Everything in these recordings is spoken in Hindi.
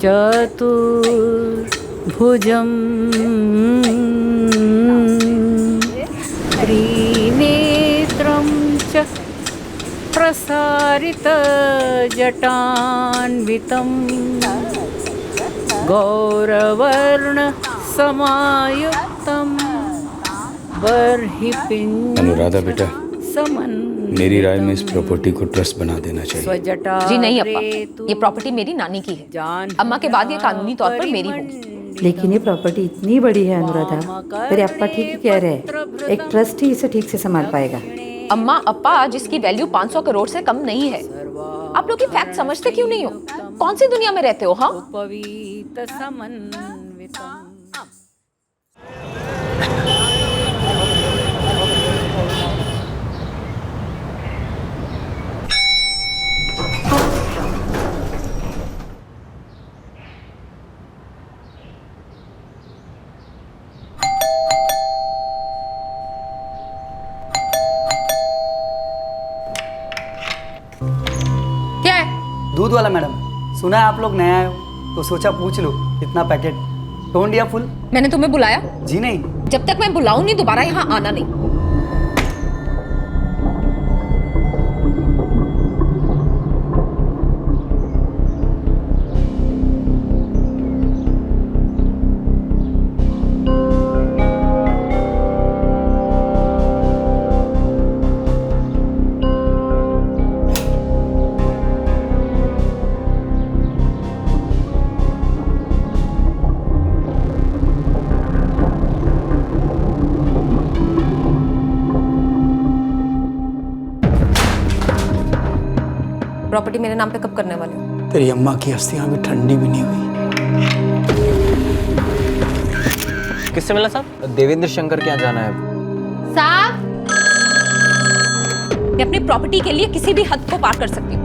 चतुर्भुजं त्रिनेत्रं च प्रसारितजटान्वितं गौरवर्णसमायुक्तं बर्हिपिण्डं अनुराधा बेटा, समन मेरी राय में इस प्रॉपर्टी को ट्रस्ट बना देना चाहिए। जी नहीं अप्पा, ये प्रॉपर्टी मेरी नानी की है। अम्मा के बाद ये कानूनी तौर पर मेरी होगी। लेकिन ये प्रॉपर्टी इतनी बड़ी है अनुराधा, तेरे अप्पा ठीक ही कह रहे हैं, एक ट्रस्ट ही इसे ठीक से संभाल पाएगा। अम्मा अप्पा जिसकी वैल्यू 500 करोड़ से कम नहीं है। आप लोग ये फैक्ट समझते क्यों नहीं हो? कौन सी दुनिया में रहते हो? हाँ, क्या है? दूध वाला मैडम, सुना है आप लोग नए आए हो तो सोचा पूछ लो कितना पैकेट। टोन दिया फुल? मैंने तुम्हें बुलाया? जी नहीं। जब तक मैं बुलाऊं नहीं दोबारा यहाँ आना नहीं। प्रॉपर्टी मेरे नाम पे कब करने वाले हो? तेरी अम्मा की अस्थियां भी ठंडी भी नहीं हुई। किससे मिला साहब? देवेंद्र शंकर के यहाँ जाना है। साहब, मैं अपनी प्रॉपर्टी के लिए किसी भी हद को पार कर सकती हूँ।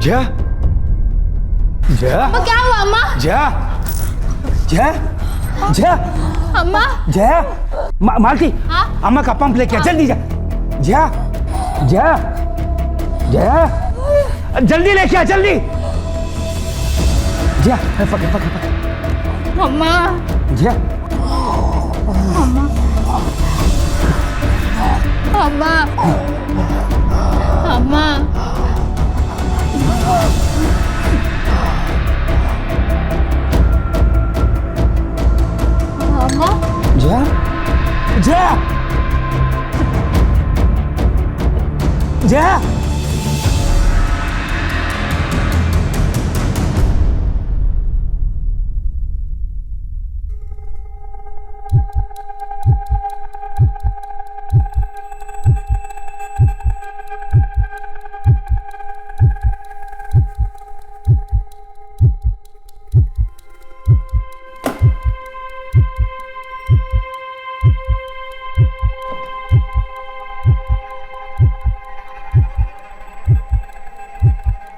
जा जा क्या हुआ अम्मा? जा जा जा अम्मा जा मालती, अम्मा का पंप लेके आ, जल्दी जा जा जा जा जल्दी लेके आ, जल्दी जा। पकड़ पकड़ पकड़ अम्मा जा। अम्मा अम्मा अम्मा अम्मा जा जा जा।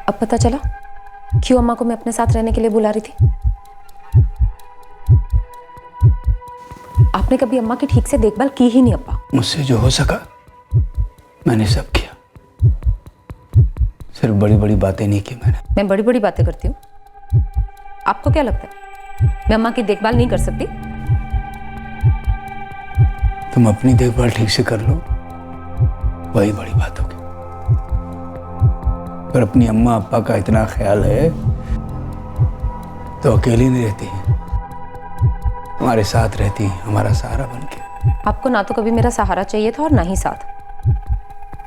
अब पता चला क्यों अम्मा को मैं अपने साथ रहने के लिए बुला रही थी। आपने कभी अम्मा की ठीक से देखभाल की ही नहीं अप्पा। मुझसे जो हो सका मैंने सब किया, सिर्फ बड़ी बड़ी बातें नहीं की मैंने। मैं बड़ी बड़ी बातें करती हूँ? आपको क्या लगता है मैं अम्मा की देखभाल नहीं कर सकती? तुम अपनी देखभाल ठीक से कर लो, वही बड़ी बात होगी। पर अपनी अम्मा अप्पा का इतना ख्याल है तो अकेली नहीं रहती है, हमारे साथ रहती है, हमारा सहारा बन के। आपको ना तो कभी मेरा सहारा चाहिए था और ना ही साथ,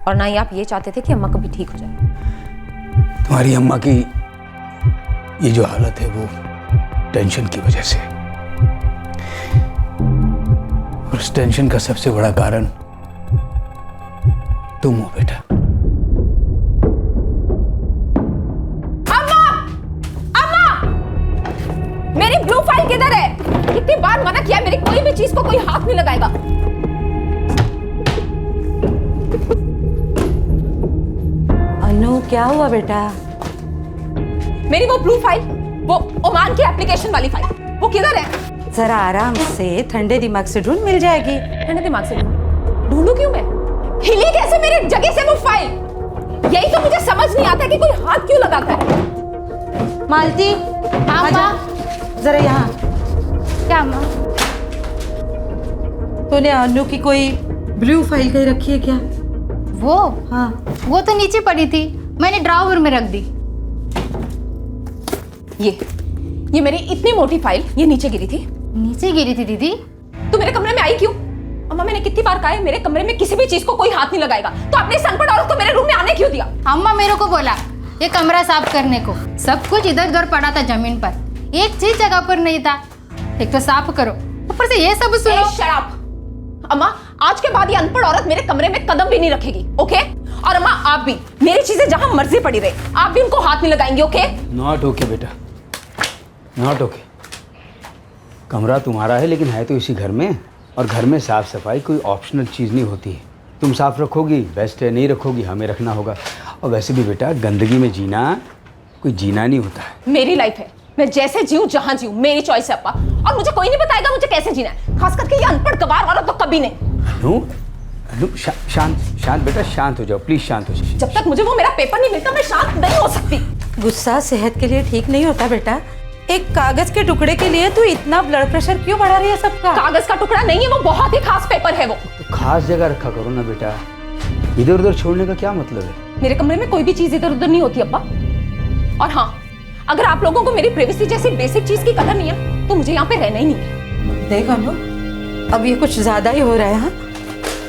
और ना ही आप ये चाहते थे कि अम्मा कभी ठीक हो जाए। तुम्हारी अम्मा की ये जो हालत है वो टेंशन की वजह से। और इस टेंशन का सबसे बड़ा कारण तुम हो बेटा। मेरी ब्लू फाइल किधर है? कितनी बार मना किया, मेरी कोई भी चीज को कोई हाथ नहीं लगाएगा। अनु क्या हुआ बेटा? मेरी वो ब्लू फाइल, वो ओमान की एप्लीकेशन वाली फाइल, वो किधर है? जरा आराम से ठंडे दिमाग से ढूंढ, मिल जाएगी। ठंडे दिमाग से ढूंढूं क्यों मैं? हिली कैसे मेरी जगह से वो फाइल? यही तो मुझे समझ नहीं आता कि कोई हाथ क्यों लगाता है। मालती, आजा जरा यहाँ। क्या माँ? तूने अनु की कोई ब्लू फाइल कहीं रखी है क्या? वो हाँ, वो तो नीचे पड़ी थी, मैंने ड्रॉवर में रख दी। ये मेरी इतनी मोटी फाइल ये नीचे गिरी थी। नीचे गिरी थी दीदी? तू मेरे कमरे में आई क्यों? अम्मा मैंने कितनी बार कहा है मेरे कमरे में किसी भी चीज को कोई हाथ नहीं लगाएगा, तो आपने इस अनपढ़ औरत को मेरे रूम में आने क्यों दिया? अम्मा मेरे को बोला ये कमरा साफ करने को, सब कुछ इधर उधर पड़ा था जमीन पर, एक चीज जगह पर नहीं था। एक तो साफ करो, ऊपर से ये सब सुनो। शराब। अम्मा आज के बाद ये अनपढ़ औरत मेरे कमरे में कदम भी नहीं रखेगी, ओके? और अम्मा आप भी, मेरी चीजें जहां मर्जी पड़ी रहे, आप भी उनको हाथ नहीं लगाएंगे, ओके? नॉट ओके बेटा, नॉट ओके। कमरा तुम्हारा है लेकिन है तो इसी घर में, और घर में साफ सफाई कोई ऑप्शनल चीज़ नहीं होती है। तुम साफ रखोगी बेस्ट है, नहीं रखोगी हमें रखना होगा। और वैसे भी बेटा गंदगी में जीना कोई जीना नहीं होता है। मेरी लाइफ है, मैं जैसे जीऊं जहां जीऊं, मेरी चॉइस है अप्पा, और मुझे कोई नहीं बताएगा मुझे कैसे जीना है, खास करके ये अनपढ़ गवार औरत तो कभी नहीं। अनु शांत बेटा, शांत हो जाओ प्लीज, शांत हो जाओ। जब तक मुझे वो मेरा पेपर नहीं मिलता मैं शांत नहीं हो सकती। गुस्सा सेहत के लिए ठीक नहीं होता बेटा। एक कागज के टुकड़े के लिए तू इतना ब्लड प्रेशर क्यों बढ़ा रही है सबका? कागज का टुकड़ा नहीं है, वो बहुत ही खास पेपर है। वो तो खास जगह रखा करो ना बेटा, इधर उधर छोड़ने का क्या मतलब है? मेरे कमरे में कोई भी चीज इधर उधर नहीं होती अब्बा। और हाँ, अगर आप लोगों को मेरी प्राइवेसी जैसी बेसिक चीज की कदर नहीं है तो मुझे यहाँ पे रहना ही नहीं है। देख अनु, अब ये कुछ ज्यादा ही हो रहा है। हाँ,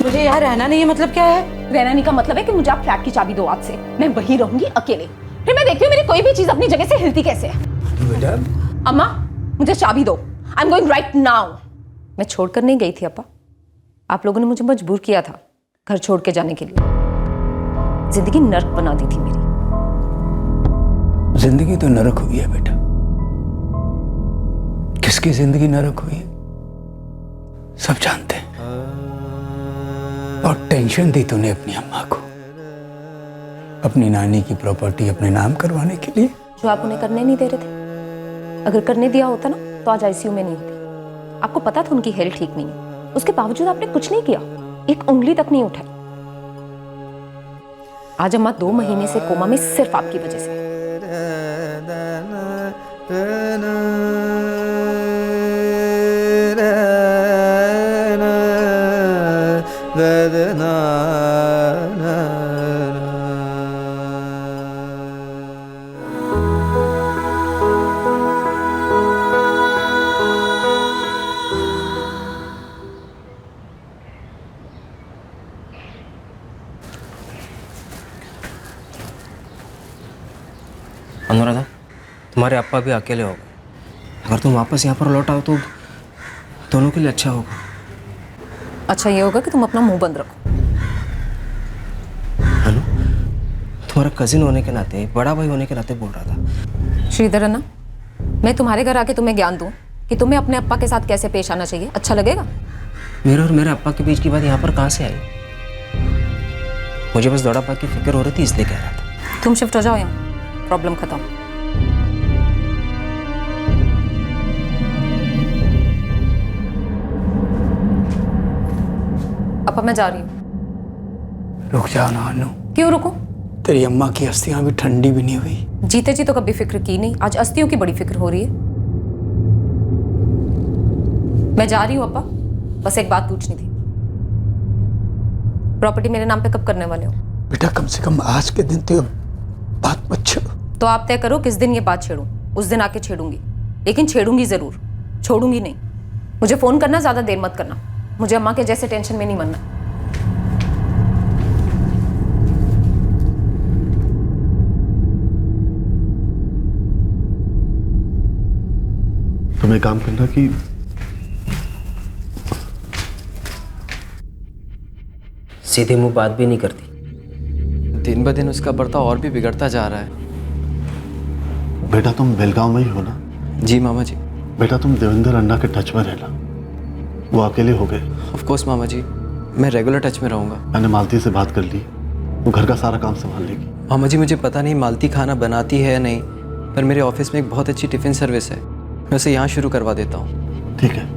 मुझे यहाँ रहना नहीं है मतलब क्या है? रहना नहीं का मतलब है कि मुझे आप फ्लैट की चाबी दो आज से, मैं वही रहूंगी अकेले। फिर मैं देखती हूँ मेरी कोई भी चीज अपनी जगह से हिलती कैसे है। बेटा अम्मा मुझे चाबी दो, I am going right now. मैं छोड़कर नहीं गई थी अप्पा, आप लोगों ने मुझे मजबूर किया था घर छोड़ के जाने के लिए। जिंदगी नर्क बना दी थी मेरी। जिंदगी तो नरक हुई है बेटा। किसकी जिंदगी नरक हुई है सब जानते हैं। और टेंशन दी तूने अपनी अम्मा को अपनी नानी की प्रॉपर्टी अपने नाम करवाने के लिए, जो आप उन्हें करने नहीं दे रहे थे। अगर करने दिया होता ना तो आज आईसीयू में नहीं होती। आपको पता था उनकी हेल्थ ठीक नहीं है, उसके बावजूद आपने कुछ नहीं किया, एक उंगली तक नहीं उठाई। आज अम्मा 2 महीने से कोमा में सिर्फ आपकी वजह से। अनुराधा, तुम्हारे अप्पा भी अकेले हो गए। अगर तुम वापस यहाँ पर लौट आओ तो दोनों के लिए अच्छा होगा। अच्छा ये होगा कि तुम अपना मुंह बंद रखो। अनु, तुम्हारा कजिन होने के नाते, बड़ा भाई होने के नाते बोल रहा था। श्रीधर अन्ना, मैं तुम्हारे घर आके तुम्हें ज्ञान दूं कि तुम्हें अपने अप्पा के साथ कैसे पेश आना चाहिए, अच्छा लगेगा? मेरे और मेरे अप्पा के बीच की बात यहाँ पर कहाँ से आई? मुझे बस दौड़ा पा की फिक्र हो रही थी इसलिए कह रहा था। तुम शिफ्ट हो जाओ यहाँ, प्रॉब्लम खत्म। अब मैं जा रही हूँ। रुक जाओ ना अनु। क्यों रुको? तेरी अम्मा की अस्थियां भी ठंडी भी नहीं हुई। जीते जी तो कभी फिक्र की नहीं, आज अस्थियों की बड़ी फिक्र हो रही है। मैं जा रही हूँ अप्पा, बस एक बात पूछनी थी। प्रॉपर्टी मेरे नाम पे कब करने वाले हो? बेटा कम से कम आज के दिन तो बात मत छेड़ो। तो आप तय करो किस दिन ये बात छेड़ूं, उस दिन आके छेड़ूंगी, लेकिन छेड़ूंगी जरूर, छोड़ूंगी नहीं। मुझे फोन करना, ज्यादा देर मत करना, मुझे अम्मा के जैसे टेंशन में नहीं मरना। तुम एक काम करना कि सीधे मुंह बात भी नहीं करती। दिन ब दिन उसका बर्ताव और भी बिगड़ता जा रहा है। बेटा तुम बेलगांव में ही हो ना? जी मामा जी। बेटा तुम देवेंद्र अन्ना के टच में रहना, वो अकेले हो गए। ऑफ कोर्स मामा जी, मैं रेगुलर टच में रहूँगा। मैंने मालती से बात कर ली, वो घर का सारा काम संभाल लेगी। मामा जी मुझे पता नहीं मालती खाना बनाती है या नहीं, पर मेरे ऑफिस में एक बहुत अच्छी टिफ़िन सर्विस है, मैं उसे यहाँ शुरू करवा देता हूँ। ठीक है।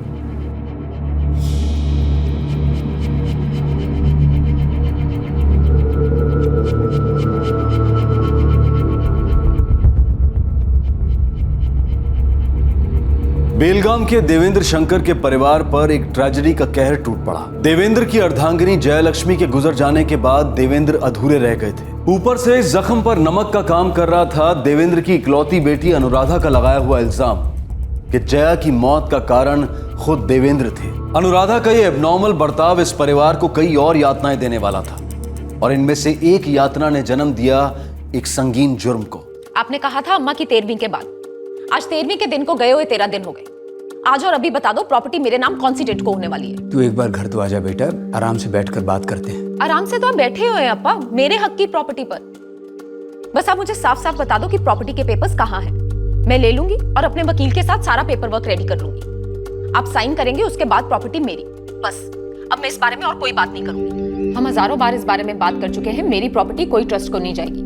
बेलगाम के देवेंद्र शंकर के परिवार पर एक ट्रेजेडी का कहर टूट पड़ा। देवेंद्र की अर्धांगिनी जयलक्ष्मी के गुजर जाने के बाद देवेंद्र अधूरे रह गए थे। ऊपर से इस जख्म पर नमक का काम कर रहा था देवेंद्र की इकलौती बेटी अनुराधा का लगाया हुआ इल्जाम कि जया की मौत का कारण खुद देवेंद्र थे। अनुराधा का ये एबनॉर्मल बर्ताव इस परिवार को कई और यातनाएं देने वाला था, और इनमें से एक यातना ने जन्म दिया एक संगीन जुर्म को। आपने कहा था अम्मा की 13वीं के बाद, आज 13वीं के दिन को गए हुए 13 दिन हो गए। आज और अभी बता दो प्रॉपर्टी मेरे नाम कौन सी डेट को होने वाली है? तू एक बार घर तो आजा बेटा, आराम से बैठकर बात करते हैं। आराम से तो आप बैठे हुए हैं अप्पा, मेरे हक की प्रॉपर्टी पर। बस आप मुझे साफ साफ बता दो कि प्रॉपर्टी के पेपर्स कहाँ हैं। मैं ले लूंगी और अपने वकील के साथ सारा पेपर वर्क रेडी कर लूंगी। आप साइन करेंगे, उसके बाद प्रॉपर्टी मेरी। बस अब मैं इस बारे में और कोई बात नहीं करूंगी। हम हजारों बार इस बारे में बात कर चुके हैं। मेरी प्रॉपर्टी कोई ट्रस्ट को नहीं जाएगी।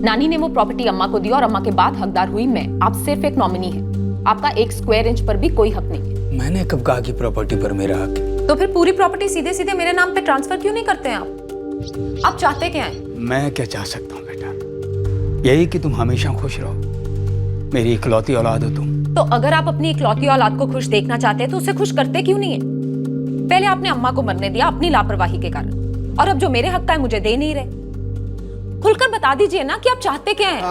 नानी ने वो प्रॉपर्टी अम्मा को दी और अम्मा के बाद हकदार हुई मैं। आप सिर्फ एक नॉमिनी है, आपका 1 स्क्वायर इंच पर भी कोई हक नहीं है। मैंने कब कहा कि प्रॉपर्टी पर मेरा हक है? तो फिर पूरी प्रॉपर्टी सीधे सीधे मेरे नाम पे ट्रांसफर क्यों नहीं करते हैं आप चाहते क्या हैं? मैं क्या चाह सकता हूँ बेटा, यही कि तुम हमेशा खुश रहो। मेरी इकलौती औलाद हो तुम। तो अगर आप अपनी इकलौती औलाद को खुश देखना चाहते हैं तो उसे खुश करते क्यों नहीं है? पहले आपने अम्मा को मरने दिया अपनी लापरवाही के कारण, और अब जो मेरे हक का है मुझे दे नहीं रहे। खुलकर बता दीजिए ना कि आप चाहते क्या हैं?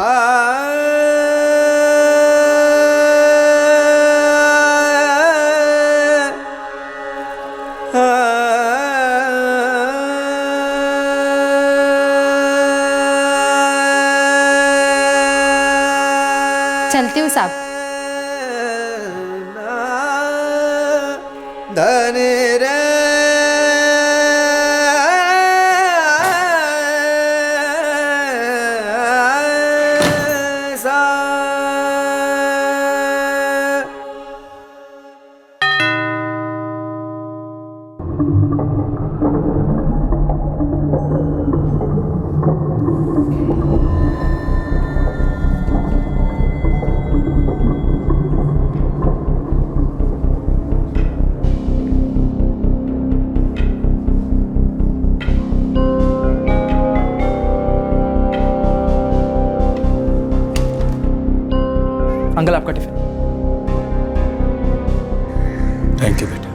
चलती हूँ साहब। अंकल आपका टिफिन। थैंक यू बेटा।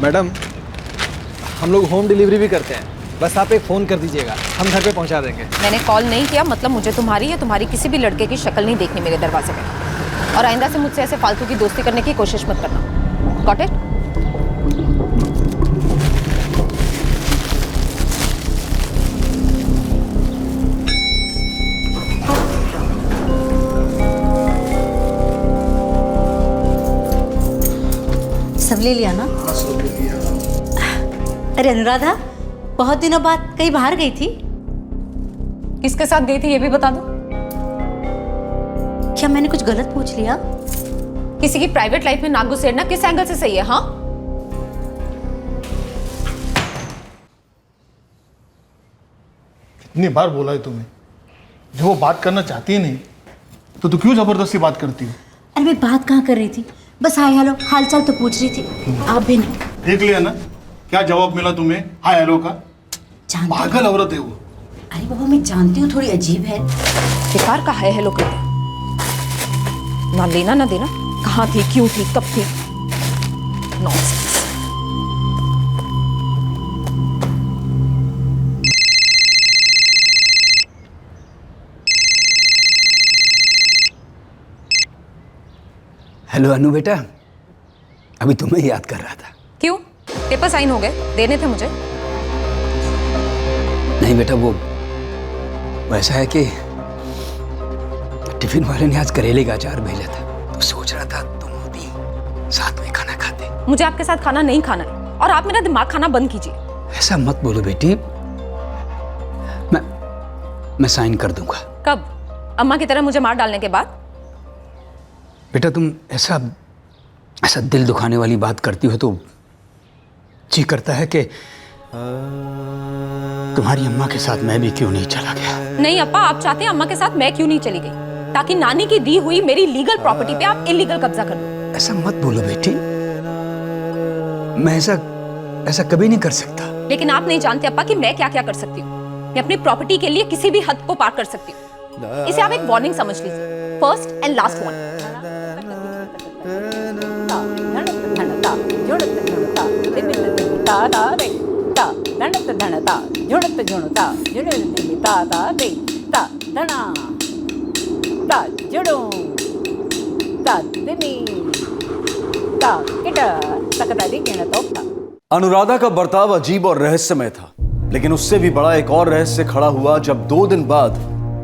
मैडम, हम लोग होम डिलीवरी भी करते हैं, बस आप एक फ़ोन कर दीजिएगा, हम घर पे पहुंचा देंगे। मैंने कॉल नहीं किया मतलब मुझे तुम्हारी या तुम्हारी किसी भी लड़के की शक्ल नहीं देखनी मेरे दरवाजे पे, और आइंदा से मुझसे ऐसे फालतू की दोस्ती करने की कोशिश मत करना। Got it? सब ले लिया ना? अरे अनुराधा, बहुत दिनों बाद कहीं बाहर गई थी? किसके साथ गई थी ये भी बता दो। क्या मैंने कुछ गलत पूछ लिया? किसी की प्राइवेट लाइफ में नाक घुसेड़ना किस एंगल से सही है? हाँ, कितनी बार बोला है तुम्हें, जब वो बात करना चाहती है नहीं तो तू क्यों जबरदस्ती बात करती हो? अरे मैं बात कहाँ कर रही थी, बस हाय हेलो हालचाल तो पूछ रही थी। आप भी नहीं देख लिया ना क्या जवाब मिला तुम्हें हाय हेलो का? पागल औरत है वो। अरे बाबा मैं जानती हूँ थोड़ी अजीब है। बेकार का है हेलो करते, ना लेना ना देना, कहाँ थी, क्यों थी, कब थी। नॉनसेंस। हेलो अनु बेटा, अभी तुम्हें याद कर रहा था। क्यों? पेपर साइन हो गए, देने थे मुझे। नहीं बेटा, वो वैसा है कि टिफिन वाले ने आज करेले का अचार भेजा था, तो सोच रहा था तुम होती साथ में खाना खाते। मुझे आपके साथ खाना नहीं खाना है, और आप मेरा दिमाग खाना बंद कीजिए। ऐसा मत बोलो बेटी, मैं साइन कर दूंगा। कब? अम्मा की तरह मुझे मार डालने के बाद? बेटा तुम ऐसा दिल दुखाने वाली बात करती हो तो जी करता है कि तुम्हारी अम्मा के साथ मैं भी क्यों नहीं चला गया। नहीं अप्पा, आप चाहते हैं अम्मा के साथ मैं क्यों नहीं चली गई, ताकि नानी की दी हुई मेरी लीगल प्रॉपर्टी पे आप इलीगल कब्जा कर लो। ऐसा मत बोलो बेटी, मैं ऐसा कभी नहीं कर सकता। लेकिन आप नहीं जानते अप्पा कि मैं क्या क्या कर सकती हूँ। मैं अपनी प्रॉपर्टी के लिए किसी भी हद को पार कर सकती हूँ। इसे आप एक वार्निंग समझ लीजिए, first and last one. Anuradha का बर्ताव अजीब और रहस्यमय था, लेकिन उससे भी बड़ा एक और रहस्य खड़ा हुआ जब 2 दिन बाद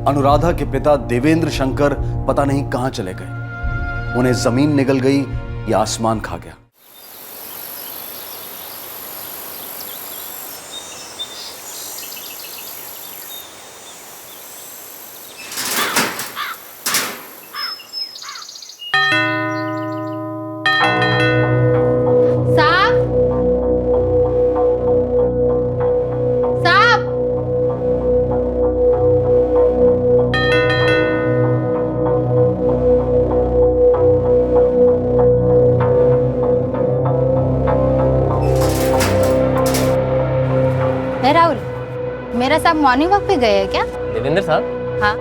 अनुराधा के पिता देवेंद्र शंकर पता नहीं कहां चले गए। उन्हें जमीन निगल गई या आसमान खा गया। मेरा साहब मॉर्निंग वॉक पे गए हैं क्या? देवेंद्र साहब? हाँ।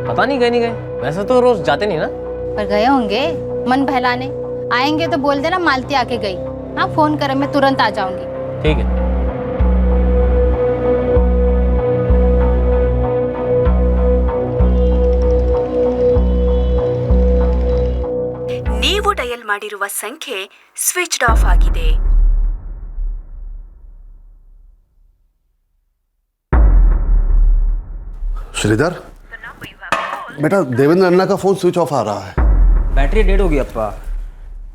पता नहीं गए नहीं गए, वैसे तो रोज जाते नहीं ना। पर गए होंगे मन बहलाने। आएंगे तो बोल देना मालती आके गई। हाँ फोन करें, मैं तुरंत आ जाऊंगी। ठीक है। ನೀವು ಡಯಲ್ ಮಾಡಿರುವ ಸಂಖ್ಯೆ ಸ್ವಿಚ್ಡ್ ಆಫ್ ಆಗಿದೆ। श्रीधर बेटा, देवेंद्र अन्ना का फोन स्विच ऑफ आ रहा है। बैटरी डेड होगी अप्पा,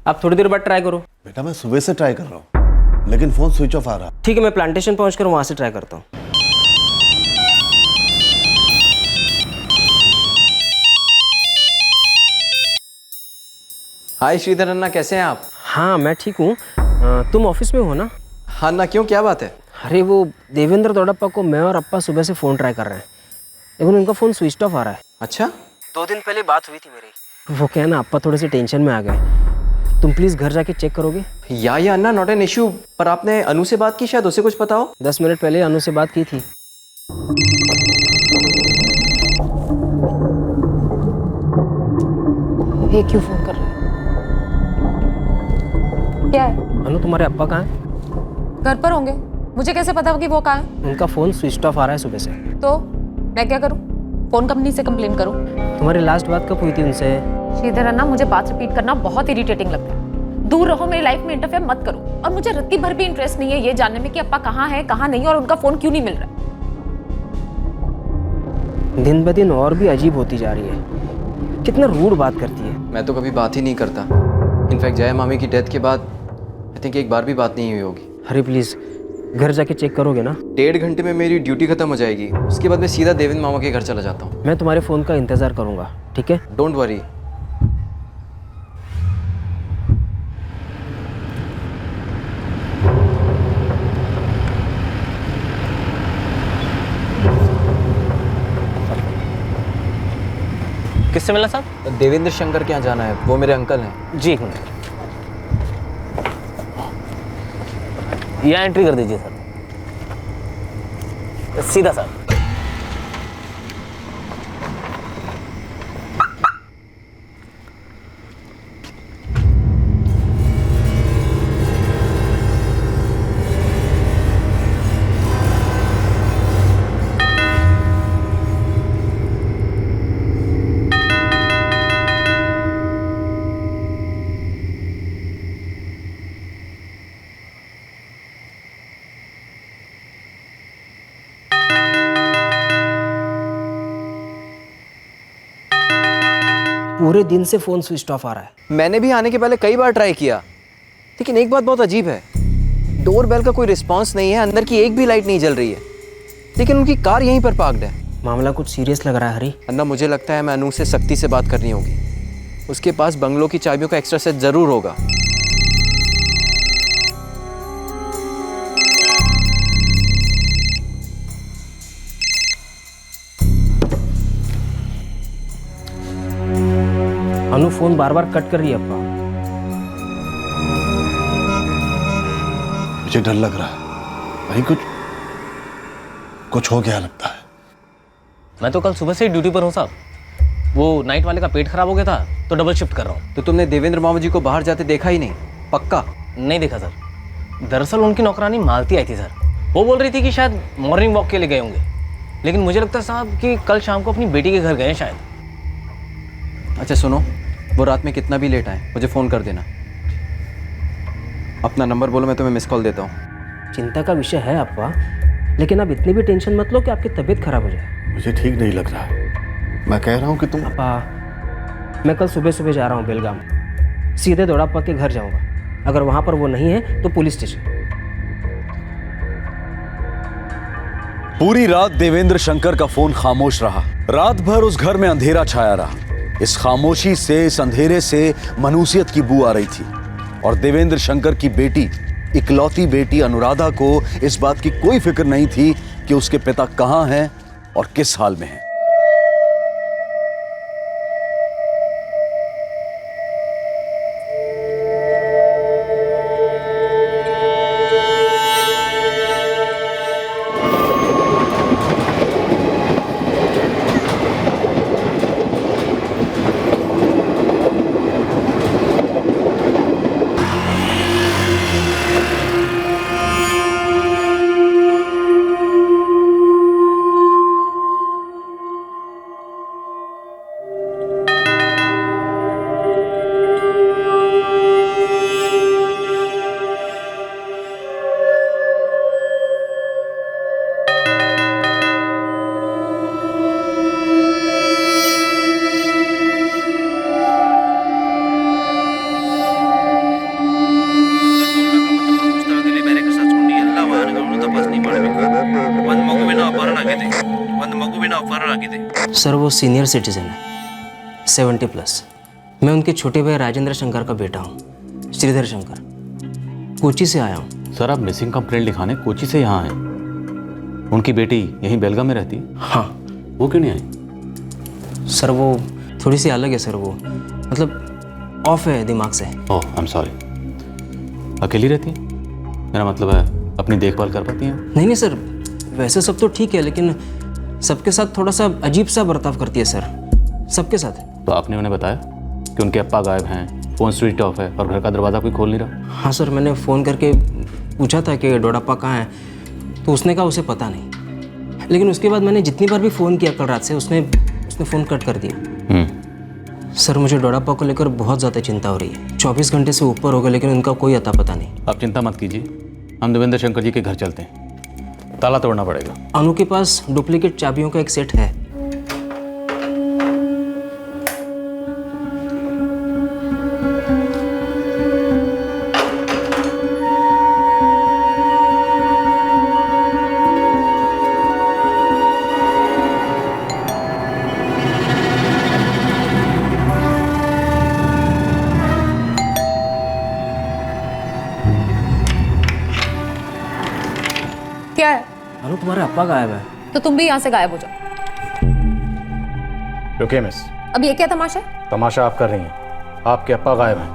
आप थोड़ी देर बाद ट्राई करो। बेटा मैं सुबह से ट्राई कर रहा हूँ, लेकिन फोन स्विच ऑफ आ रहा है। ठीक है, मैं प्लांटेशन पहुंचकर वहां से ट्राई करता हूँ। हाय श्रीधर अन्ना, कैसे हैं आप? हाँ मैं ठीक हूँ, तुम ऑफिस में हो ना? हाँ ना, क्यों, क्या बात है? अरे वो देवेंद्र दौड़प्पा को मैं और अप्पा सुबह से फ़ोन ट्राई कर रहे हैं, लेकिन उनका फ़ोन स्विच ऑफ आ रहा है। अच्छा? 2 दिन पहले बात हुई थी मेरी। वो क्या है ना, अप्पा थोड़े से टेंशन में आ गए। तुम प्लीज़ घर जाके चेक करोगे? या अन्ना, नॉट एन इशू। पर आपने अनु से बात की, शायद उसे कुछ पता हो। 10 मिनट पहले अनु से बात की थी। ये क्यों फोन कर रहे हैं? क्या है? अनु तुम्हारे अप्पा कहाँ हैं? घर पर होंगे, मुझे कैसे पता कि वो कहाँ है? उनका फ़ोन स्विच ऑफ आ रहा है सुबह से। तो मैं क्या करूँ? फोन कंपनी से कंप्लेन करूँ? तुम्हारी लास्ट बात कब हुई थी उनसे? श्रीधर अन्ना, मुझे बात रिपीट करना बहुत इरिटेटिंग लगता है। दूर रहो, मेरी लाइफ में इंटरफेयर मत करो। और मुझे रत्ती भर भी इंटरेस्ट नहीं है ये जानने में कि अप्पा कहाँ है कहाँ नहीं, और उनका फोन क्यों नहीं मिल रहा है। दिन ब दिन और भी अजीब होती जा रही है, कितना रूड बात करती है। मैं तो कभी बात ही नहीं करता। इनफैक्ट जया मामी की डेथ के बाद आई थिंक एक बार भी बात नहीं हुई होगी। अरे प्लीज़ घर जाके चेक करोगे ना? 1.5 घंटे में मेरी ड्यूटी खत्म हो जाएगी, उसके बाद मैं सीधा देवेंद्र मामा के घर चला जाता हूँ। मैं तुम्हारे फ़ोन का इंतज़ार करूँगा, ठीक है? Don't worry. किससे मिलना साहब? देवेंद्र शंकर के यहाँ जाना है, वो मेरे अंकल हैं। जी एक मिनट, यहाँ एंट्री कर दीजिए सर, सीधा सर। पूरे दिन से फ़ोन स्विच ऑफ आ रहा है। मैंने भी आने के पहले कई बार ट्राई किया, लेकिन एक बात बहुत अजीब है, डोर बेल का कोई रिस्पांस नहीं है, अंदर की एक भी लाइट नहीं जल रही है, लेकिन उनकी कार यहीं पर पार्क्ड है। मामला कुछ सीरियस लग रहा है हरी। अन्ना, मुझे लगता है मैं अनु से सख्ती से बात करनी होगी। उसके पास बंगलों की चाबियों का एक्स्ट्रा सेट जरूर होगा। अनु फोन बार बार कट कर रही है अप्पा। मुझे डर लग रहा है भाई, कुछ हो गया लगता है। मैं तो कल सुबह से ही ड्यूटी पर हूँ साहब। वो नाइट वाले का पेट खराब हो गया था तो डबल शिफ्ट कर रहा हूँ। तो तुमने देवेंद्र मामा जी को बाहर जाते देखा ही नहीं? पक्का? नहीं देखा सर। दरअसल उनकी नौकरानी मालती आई थी सर। वो बोल रही थी कि शायद मॉर्निंग वॉक के लिए गए होंगे, लेकिन मुझे लगता है साहब कि कल शाम को अपनी बेटी के घर गए शायद। अच्छा सुनो, वो रात में कितना भी लेट आए मुझे फ़ोन कर देना। अपना नंबर बोलो, मैं तुम्हें मिस कॉल देता हूँ। चिंता का विषय है अप्पा, लेकिन अब इतनी भी टेंशन मत लो कि आपकी तबीयत खराब हो जाए। मुझे ठीक नहीं लग रहा है। मैं कह रहा हूँ कि तुम। अप्पा, मैं कल सुबह सुबह जा रहा हूँ बेलगाम, सीधे दोड़ाप्पा के घर जाऊँगा। अगर वहाँ पर वो नहीं है तो पुलिस स्टेशन। पूरी रात देवेंद्र शंकर का फोन खामोश रहा। रात भर उस घर में अंधेरा छाया रहा। इस खामोशी से, इस अंधेरे से मनुष्यत की बू आ रही थी और देवेंद्र शंकर की बेटी, इकलौती बेटी अनुराधा को इस बात की कोई फिक्र नहीं थी कि उसके पिता कहां हैं और किस हाल में हैं। सर वो सीनियर सिटीजन है, 70+। मैं उनके छोटे भाई राजेंद्र शंकर का बेटा हूँ, श्रीधर शंकर। कोची से आया हूँ। सर आप मिसिंग कंप्लेंट लिखाने कोची से यहाँ आए? उनकी बेटी यहीं बेलगाम में रहती? हाँ। वो क्यों नहीं आई? सर वो थोड़ी सी अलग है सर, वो मतलब ऑफ है दिमाग से। ओह आई एम सॉरी। अकेली रहती है? मेरा मतलब है अपनी देखभाल कर पाती हैं? नहीं नहीं सर, वैसे सब तो ठीक है, लेकिन सबके साथ थोड़ा सा अजीब सा बर्ताव करती है सर, सबके साथ। तो आपने उन्हें बताया कि उनके अप्पा गायब हैं, फ़ोन स्विच ऑफ है और घर का दरवाज़ा कोई खोल नहीं रहा? हाँ सर, मैंने फ़ोन करके पूछा था कि डोडाप्पा कहाँ है, तो उसने कहा उसे पता नहीं। लेकिन उसके बाद मैंने जितनी बार भी फ़ोन किया कल रात से, उसने फ़ोन कट कर दिया। सर मुझे डोडाप्पा को लेकर बहुत ज़्यादा चिंता हो रही है। 24 घंटे से ऊपर हो गए लेकिन उनका कोई अता पता नहीं। आप चिंता मत कीजिए, हम देवेंद्र शंकर जी के घर चलते हैं। ताला तोड़ना पड़ेगा। अनु के पास डुप्लीकेट चाबियों का एक सेट है। क्या है? अनु तुम्हारे अप्पा गायब है। तो तुम भी यहाँ से गायब हो जाओ। रुकिए मिस, अब ये क्या तमाशा है? तमाशा आप कर रही हैं। आपके अप्पा गायब हैं,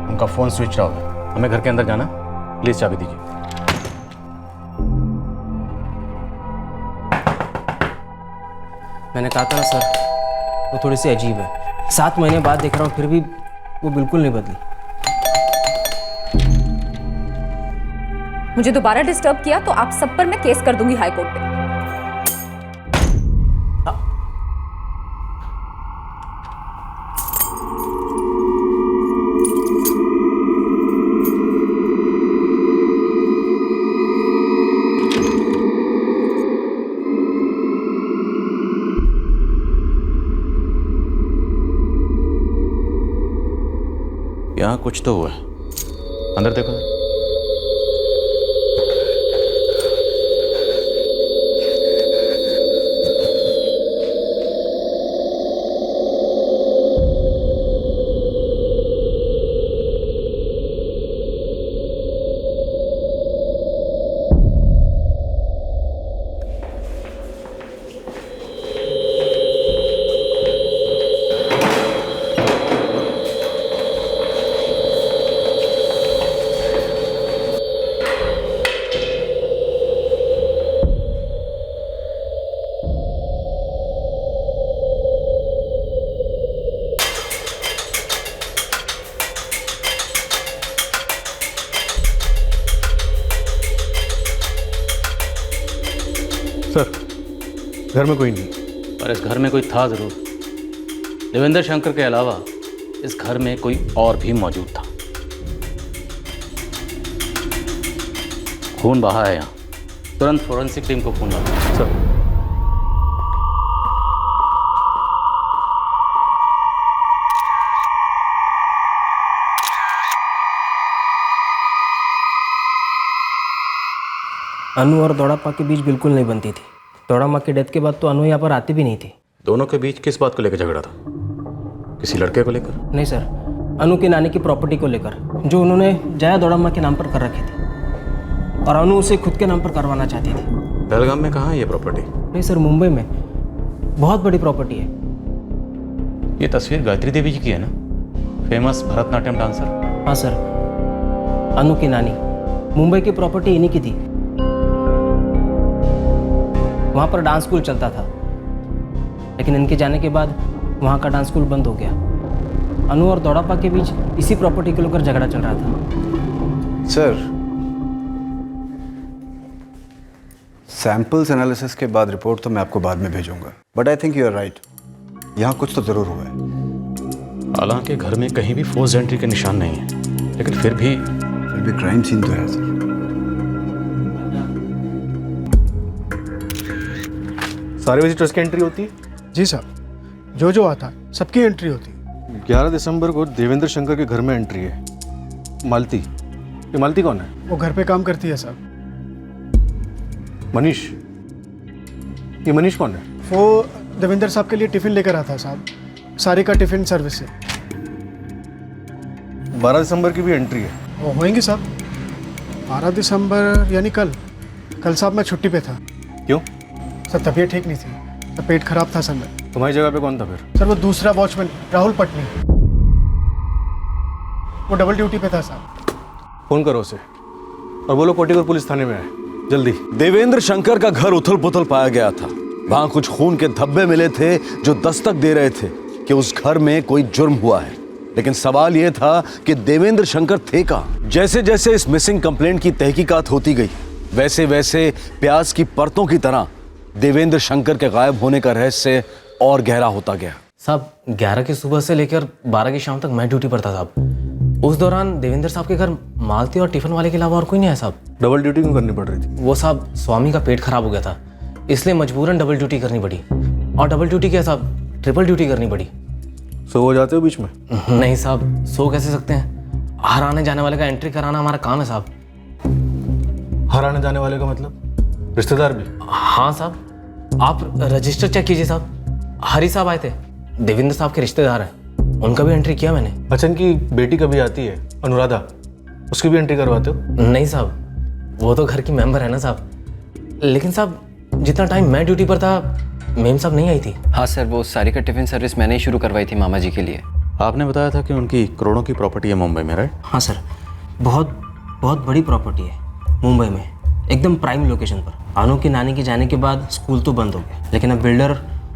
उनका फ़ोन स्विच ऑफ है। हमें घर के अंदर जाना, प्लीज़ चाबी दीजिए। मैंने कहा था ना सर, वो थोड़ी सी अजीब है। 7 महीने बाद देख रहा हूँ फिर भी वो बिल्कुल नहीं बदली। मुझे दोबारा डिस्टर्ब किया तो आप सब पर मैं केस कर दूंगी हाई कोर्ट पे। यहाँ कुछ तो हुआ है। अंदर देखो। सर, घर में कोई नहीं। पर इस घर में कोई था जरूर। देवेंद्र शंकर के अलावा इस घर में कोई और भी मौजूद था। खून बहा है यहाँ। तुरंत फोरेंसिक टीम को फोन लगाओ। सर। अनु और दौड़ापा के बीच बिल्कुल नहीं बनती थी। दौड़ामा की डेथ के बाद तो अनु यहाँ पर आती भी नहीं थी। दोनों के बीच किस बात को लेकर झगड़ा था? किसी लड़के को लेकर? नहीं सर, अनु की नानी की प्रॉपर्टी को लेकर, जो उन्होंने जया दौड़ामा के नाम पर कर रखी थी और अनु उसे खुद के नाम पर करवाना चाहती थी। पहलगाम में कहाँ है ये प्रॉपर्टी? नहीं सर, मुंबई में बहुत बड़ी प्रॉपर्टी है। ये तस्वीर गायत्री देवी जी की है ना, फेमस भरतनाट्यम डांसर? हाँ सर, अनु की नानी मुंबई की प्रॉपर्टी इन्हीं की थी। वहाँ पर डांस स्कूल चलता था, लेकिन इनके जाने के बाद वहाँ का डांस स्कूल बंद हो गया। अनु और दौड़ापा के बीच इसी प्रॉपर्टी को लेकर झगड़ा चल रहा था। सर, सैंपल्स एनालिसिस के बाद रिपोर्ट तो मैं आपको बाद में भेजूंगा, but I think you are right, यहाँ कुछ तो जरूर हुआ है। हालांकि घर में कहीं भी फोर्स एंट्री के निशान नहीं है, लेकिन फिर भी क्राइम सीन तो है सर। सारे बजे ट्रस्ट की एंट्री होती है? जी साहब, जो जो आता है सबकी एंट्री होती है। 11 दिसंबर को देवेंद्र शंकर के घर में एंट्री है। मालती, ये मालती कौन है? वो घर पे काम करती है साहब। मनीष, ये मनीष कौन है? वो देवेंद्र साहब के लिए टिफिन लेकर आता है साहब, सारी का टिफिन सर्विस से। 12 दिसंबर की भी एंट्री है। वो होएंगे साहब। 12 दिसंबर यानी कल साहब मैं छुट्टी पे था। क्यों? सर तबीयत ठीक नहीं थी, तो पेट खराब था सर में। तुम्हारी जगह पे कौन था फिर? सर वो दूसरा वॉचमैन राहुल पटनी, वो डबल ड्यूटी पे था साहब। फोन करो उसे और बोलो कोटीपुर पुलिस थाने में आए जल्दी। देवेंद्र शंकर का घर उथल पुथल पाया गया था। वहां कुछ खून के धब्बे मिले थे जो दस्तक दे रहे थे कि उस घर में कोई जुर्म हुआ है, लेकिन सवाल यह था कि देवेंद्र शंकर थे कहां। जैसे जैसे इस मिसिंग कंप्लेंट की तहकीकात होती गई, वैसे वैसे प्याज की परतों की तरह देवेंद्र शंकर के गायब होने का रहस्य और गहरा होता गया। साहब 11 की सुबह से लेकर 12 की शाम तक मैं ड्यूटी पर था साहब। उस दौरान देवेंद्र साहब के घर मालती और टिफिन वाले के अलावा और कोई नहीं आया साहब। डबल ड्यूटी क्यों करनी पड़ रही थी? वो साहब स्वामी का पेट खराब हो गया था, इसलिए मजबूरन डबल ड्यूटी करनी पड़ी। और डबल ड्यूटी क्या साहब, ट्रिपल ड्यूटी करनी पड़ी। सो हो जाते हो बीच में? नहीं साहब, सो कैसे सकते हैं? हर आने जाने वाले का एंट्री कराना हमारा काम है साहब। हर आने जाने वाले का मतलब रिश्तेदार भी? हाँ साहब, आप रजिस्टर चेक कीजिए साहब। हरी साहब आए थे, देवेंद्र साहब के रिश्तेदार हैं, उनका भी एंट्री किया मैंने। अच्छा, इनकी बेटी कभी आती है अनुराधा, उसकी भी एंट्री करवाते हो? नहीं साहब, वो तो घर की मेंबर है ना साहब। लेकिन साहब जितना टाइम मैं ड्यूटी पर था मेम साहब नहीं आई थी। हाँ सर, वो सारी का टिफिन सर्विस मैंने ही शुरू करवाई थी मामा जी के लिए। आपने बताया था कि उनकी करोड़ों की प्रॉपर्टी है मुंबई में, राइट? हाँ सर, बहुत बहुत बड़ी प्रॉपर्टी है मुंबई में, एकदम प्राइम लोकेशन पर। अनु की नानी के जाने के बाद स्कूल तो बंद हो गया, लेकिन अब बिल्डर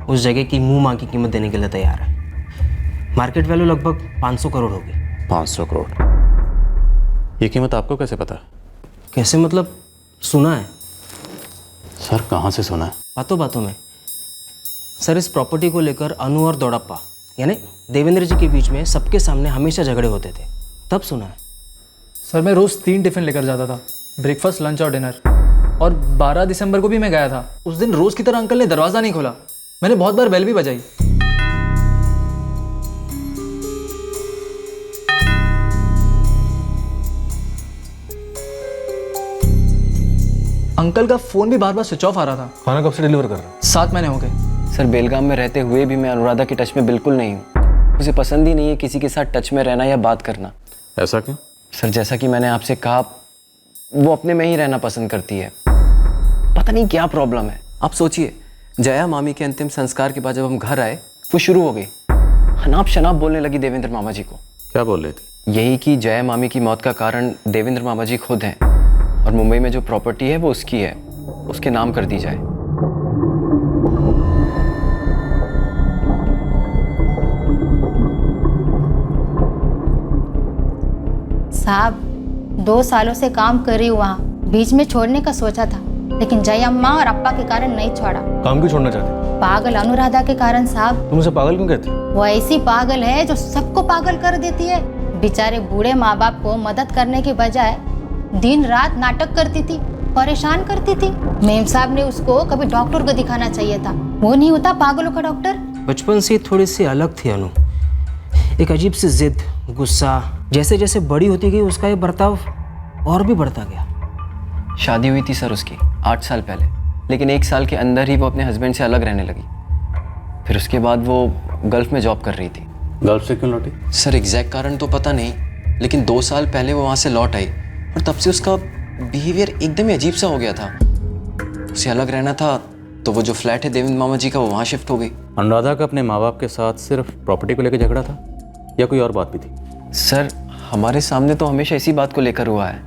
उस जगह की मुंह मांग की कीमत देने के लिए तैयार है। मार्केट वैल्यू लगभग 500 करोड़ होगी। 500 करोड़? ये कीमत आपको कैसे पता है? कैसे मतलब? सुना है सर। कहाँ से सुना है? बातों बातों में सर। इस प्रॉपर्टी को लेकर अनु और दौड़प्पा यानी देवेंद्र जी के बीच में सबके सामने हमेशा झगड़े होते थे, तब सुना है। सर मैं रोज़ 3 टिफ़िन लेकर जाता था, ब्रेकफास्ट, लंच और डिनर। और 12 दिसंबर को भी मैं गया था। उस दिन रोज़ की तरह अंकल ने दरवाज़ा नहीं खोला, मैंने बहुत बार बेल भी बजाई। अंकल का फ़ोन भी बार बार स्विच ऑफ आ रहा था। खाना कब से डिलीवर कर रहा है? 7 महीने हो गए। सर बेलगाम में रहते हुए भी मैं अनुराधा के टच में बिल्कुल नहीं हूँ। उसे पसंद ही नहीं है किसी के साथ टच में रहना या बात करना। ऐसा क्यों? सर जैसा कि मैंने आपसे कहा, वो अपने में ही रहना पसंद करती है। पता नहीं क्या प्रॉब्लम है। आप सोचिए, जया मामी के अंतिम संस्कार के बाद जब हम घर आए, वो शुरू हो गई अनाप शनाप बोलने लगी देवेंद्र मामा जी को। क्या बोल रही थी? यही कि जया मामी की मौत का कारण देवेंद्र मामा जी खुद हैं और मुंबई में जो प्रॉपर्टी है वो उसकी है, उसके नाम कर दी जाए। साहब 2 सालों से काम कर रही हूँ वहाँ, बीच में छोड़ने का सोचा था, लेकिन जय अम्मा और अप्पा के कारण नहीं छोड़ा। काम क्यों छोड़ना चाहते? पागल अनुराधा के कारण साहब। तुम उसे पागल क्यों कहती? वो ऐसी पागल है जो सबको पागल कर देती है। बेचारे बूढ़े माँ बाप को मदद करने के बजाय दिन रात नाटक करती थी, परेशान करती थी। मेम साहब ने उसको कभी डॉक्टर को दिखाना चाहिए था, वो नहीं होता पागलों का डॉक्टर। बचपन से थोड़ी सी अलग थी अनु, एक अजीब सी जिद, गुस्सा। जैसे जैसे बड़ी होती गई उसका ये बर्ताव और भी बढ़ता गया। शादी हुई थी सर उसकी 8 साल पहले, लेकिन 1 साल के अंदर ही वो अपने हस्बैंड से अलग रहने लगी। फिर उसके बाद वो गल्फ में जॉब कर रही थी। गल्फ से क्यों लौटी? सर एग्जैक्ट कारण तो पता नहीं, लेकिन 2 साल पहले वो वहाँ से लौट आई और तब से उसका बिहेवियर एकदम ही अजीब सा हो गया था। उसे अलग रहना था तो वो जो फ्लैट है देवेंद्र मामा जी का, वो वहाँ शिफ्ट हो गई। अनुराधा का अपने माँ बाप के साथ सिर्फ प्रॉपर्टी को लेकर झगड़ा था या कोई और बात भी थी? सर हमारे सामने तो हमेशा इसी बात को लेकर हुआ है।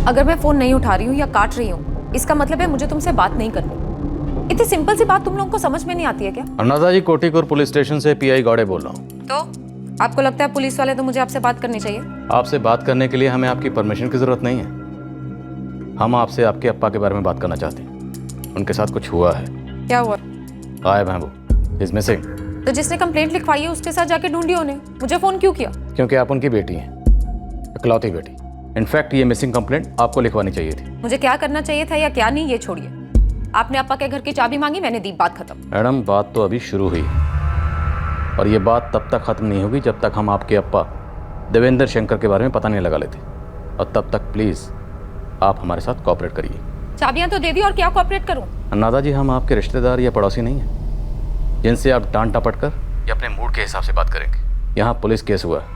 अगर मैं फोन नहीं उठा रही हूँ या काट रही हूँ, इसका मतलब है मुझे तुमसे बात नहीं करनी। इतनी सिंपल सी बात तुम लोगों को समझ में नहीं आती है क्या? अनुराधा जी, कोटीपुर पुलिस स्टेशन से पीआई गौड़े बोल रहा हूँ। तो आपको लगता है पुलिस वाले तो मुझे आपसे बात करनी चाहिए? आपसे बात करने के लिए हमें आपकी परमिशन की जरूरत नहीं है। हम आपसे आपके अप्पा के बारे में बात करना चाहते हैं। उनके साथ कुछ हुआ है। क्या हुआ? गायब हैं वो, इज मिसिंग। तो जिसने कंप्लेंट लिखवाई है उसके साथ जाके ढूंढिए उन्हें। मुझे फोन क्यों किया? क्योंकि आप उनकी बेटी हैं, इकलौती बेटी। इनफैक्ट ये मिसिंग कंप्लेंट आपको लिखवानी चाहिए थी। मुझे क्या करना चाहिए था या क्या नहीं, ये छोड़िए। आपने अप्पा के घर की चाबी मांगी, मैंने दी, बात खत्म। मैडम, बात तो अभी शुरू हुई है और ये बात तब तक खत्म नहीं होगी जब तक हम आपके अप्पा देवेंद्र शंकर के बारे में पता नहीं लगा लेते। और तब तक प्लीज़ आप हमारे साथ कोऑपरेट करिए। चाबियां तो दे दी और क्या कोऑपरेट करूं? अनुराधा जी, हम आपके रिश्तेदार या पड़ोसी नहीं हैं जिनसे आप डांट टपट कर या अपने मूड के हिसाब से बात करेंगे। यहाँ पुलिस केस हुआ है,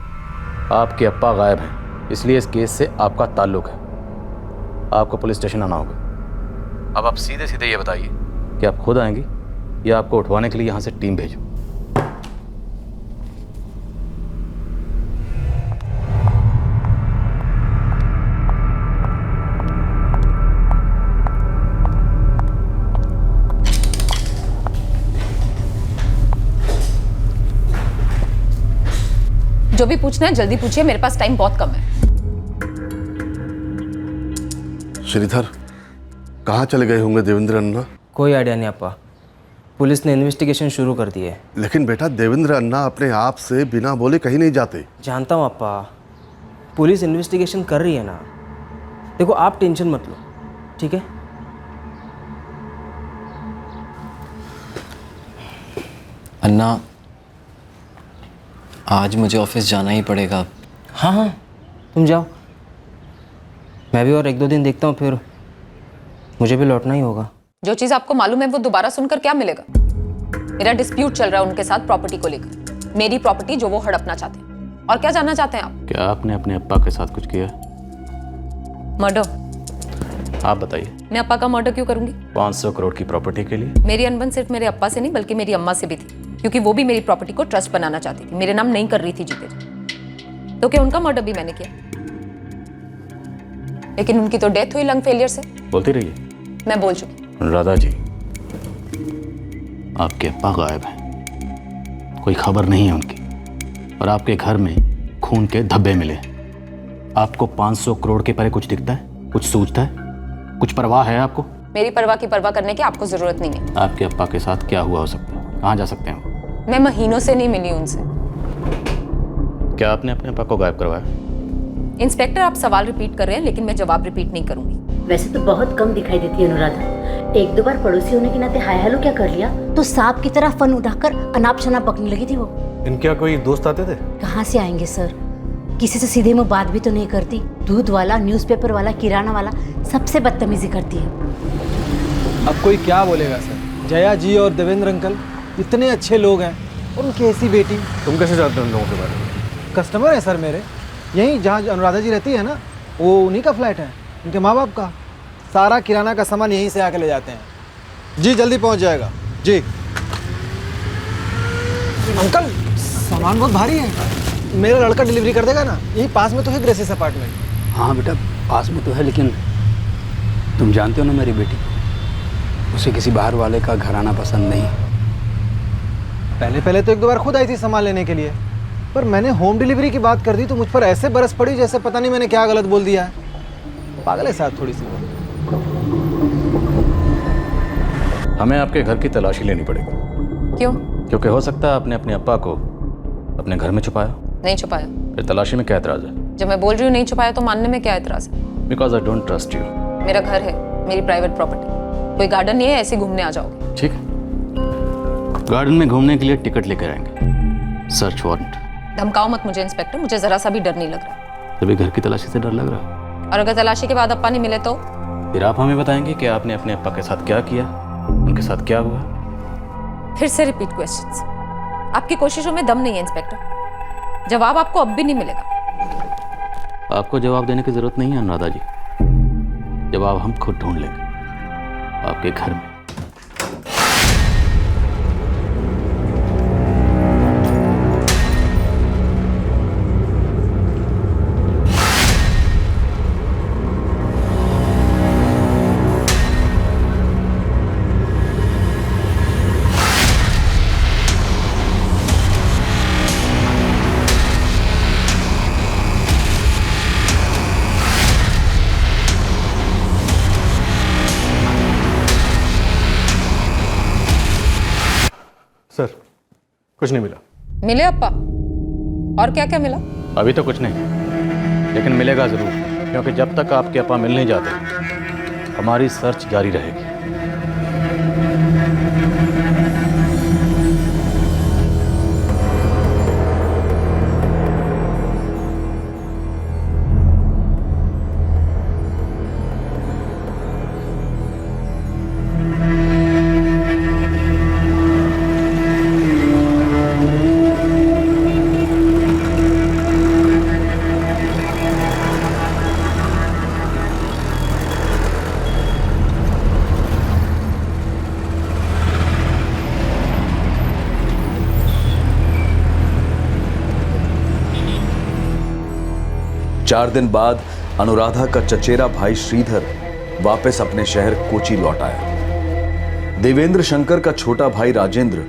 आपके अप्पा गायब हैं, इसलिए इस केस से आपका ताल्लुक है। आपको पुलिस स्टेशन आना होगा। अब आप सीधे सीधे ये बताइए कि आप खुद आएंगी या आपको उठवाने के लिए यहाँ से टीम भेजूं? जो भी पूछना है जल्दी पूछिए, मेरे पास टाइम बहुत कम है। श्रीधर, कहाँ चले गए होंगे देवेंद्र अन्ना? कोई आइडिया नहीं अप्पा, पुलिस ने इन्वेस्टिगेशन शुरू कर दी है। लेकिन बेटा, देवेंद्र अन्ना अपने आप से बिना बोले कहीं नहीं जाते। जानता हूँ अप्पा, पुलिस इन्वेस्टिगेशन कर रही है ना। देखो आप टेंशन मत लो, ठीक है? अन्ना, आज मुझे ऑफिस जाना ही पड़ेगा। हाँ हाँ, तुम जाओ, मैं भी और 1-2 दिन देखता हूँ, फिर मुझे भी लौटना ही होगा। जो चीज आपको मालूम है वो दोबारा सुनकर क्या मिलेगा? मेरा डिस्प्यूट चल रहा है उनके साथ प्रॉपर्टी को लेकर, मेरी प्रॉपर्टी जो वो हड़पना चाहते हैं। और क्या जानना चाहते हैं आप? क्या आपने अपने अप्पा के साथ कुछ किया? मर्डर। आप बताइए। मैं अप्पा का मर्डर क्यों करूंगी? 500 करोड़ की प्रॉपर्टी के लिए? मेरी अनबन सिर्फ मेरे अप्पा से नहीं बल्कि मेरी अम्मा से भी थी, क्योंकि वो भी मेरी प्रॉपर्टी को ट्रस्ट बनाना चाहती थी, मेरे नाम नहीं कर रही थी जीते। तो क्या उनका मर्डर भी मैंने किया? लेकिन उनकी तो डेथ हुई लंग फेलियर से। बोलती रहिए। मैं बोल चुकी। अनुराधा जी, आपके अप्पा गायब हैं, कोई खबर नहीं है उनकी, और आपके घर में खून के धब्बे मिले। आपको 500 करोड़ के परे कुछ दिखता है? कुछ सूझता है? कुछ परवाह है आपको? मेरी परवाह की परवाह करने की आपको जरूरत नहीं है। आपके अप्पा के साथ क्या हुआ हो सकता है? कहाँ जा सकते हैं वो? मैं महीनों से नहीं मिली उनसे। क्या आपने अपने अप्पा को गायब करवाया? इंस्पेक्टर, आप सवाल रिपीट कर रहे हैं, लेकिन मैं जवाब रिपीट नहीं करूंगी। वैसे तो बहुत कम दिखाई देती है अनुराधा। एक दो बार पड़ोसी होने के नाते हाय हेलो क्या कर लिया तो सांप की तरह फन उठाकर अनाप शनाप बकने लगी थी वो। इनके कोई दोस्त आते थे? कहाँ से आएंगे सर, किसी से सीधे मुंह बात भी तो नहीं करती। दूध वाला, न्यूज़पेपर वाला, किराना वाला, सबसे बदतमीजी करती है। अब कोई क्या बोलेगा सर, जया जी और देवेंद्र अंकल इतने अच्छे लोग हैं और उनकी ऐसी बेटी। तुम कैसे जानते हो उन लोगों के बारे में? कस्टमर है सर मेरे, यहीं जहाँ अनुराधा जी रहती है ना, वो उन्हीं का फ्लैट है, उनके माँ बाप का। सारा किराना का सामान यहीं से आके ले जाते हैं। जी जल्दी पहुँच जाएगा जी। अंकल सामान बहुत भारी है, मेरा लड़का डिलीवरी कर देगा ना? यही पास में तो है ग्रेसिस अपार्टमेंट। हाँ बेटा पास में तो है, लेकिन तुम जानते हो ना मेरी बेटी को, उसे किसी बाहर वाले का घराना पसंद नहीं। पहले तो एक दो बार खुद आई थी सामान लेने के लिए, पर मैंने होम डिलीवरी की बात कर दी तो मुझ पर ऐसे बरस पड़ी जैसे पता नहीं मैंने क्या गलत बोल दिया है। पागल है साहब थोड़ी सी। हमें आपके घर की तलाशी लेनी पड़ेगी। क्यों? क्योंकि हो सकता है आपने अपने अप्पा को अपने घर में छुपाया। नहीं छुपाया। फिर तलाशी में क्या एतराज है? जब मैं बोल रही हूँ नहीं छुपाया तो मानने में क्या एतराज है? Because I don't trust you. मेरा घर है, मेरी प्राइवेट प्रॉपर्टी, कोई गार्डन नहीं है ऐसे घूमने आ जाओगे। ठीक है, गार्डन में घूमने के लिए टिकट लेकर आएंगे, सर्च वारंट। धमकाओ मत मुझे इंस्पेक्टर, मुझे जरा सा भी डर नहीं लग रहा। तभी घर की तलाशी से डर लग रहा है? और अगर तलाशी के बाद अप्पा नहीं मिले तो? फिर आप हमें बताएंगे कि आपने अपने अप्पा के साथ क्या किया, उनके साथ क्या हुआ। फिर से रिपीट क्वेश्चंस। आपकी कोशिशों में दम नहीं है इंस्पेक्टर, जवाब आपको अब भी नहीं मिलेगा। आपको जवाब देने की जरूरत नहीं है अनुराधा जी, जवाब हम खुद ढूंढ लेंगे आपके घर में। सर कुछ नहीं मिला। मिले अप्पा? और क्या क्या मिला? अभी तो कुछ नहीं, लेकिन मिलेगा जरूर, क्योंकि जब तक आपके अप्पा मिल नहीं जाते हमारी सर्च जारी रहेगी। चार दिन बाद अनुराधा का चचेरा भाई श्रीधर वापस अपने शहर कोची लौट आया। देवेंद्र शंकर का छोटा भाई राजेंद्र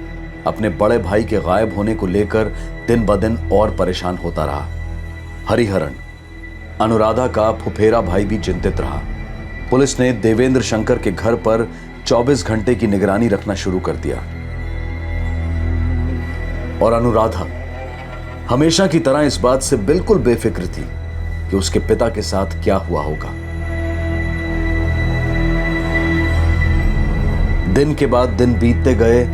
अपने बड़े भाई के गायब होने को लेकर दिन ब दिन और परेशान होता रहा। हरिहरन, अनुराधा का फुफेरा भाई भी चिंतित रहा। पुलिस ने देवेंद्र शंकर के घर पर 24 घंटे की निगरानी रखना शुरू कर दिया और अनुराधा हमेशा की तरह इस बात से बिल्कुल बेफिक्र थी कि उसके पिता के साथ क्या हुआ होगा। दिन के बाद दिन बीतते गए,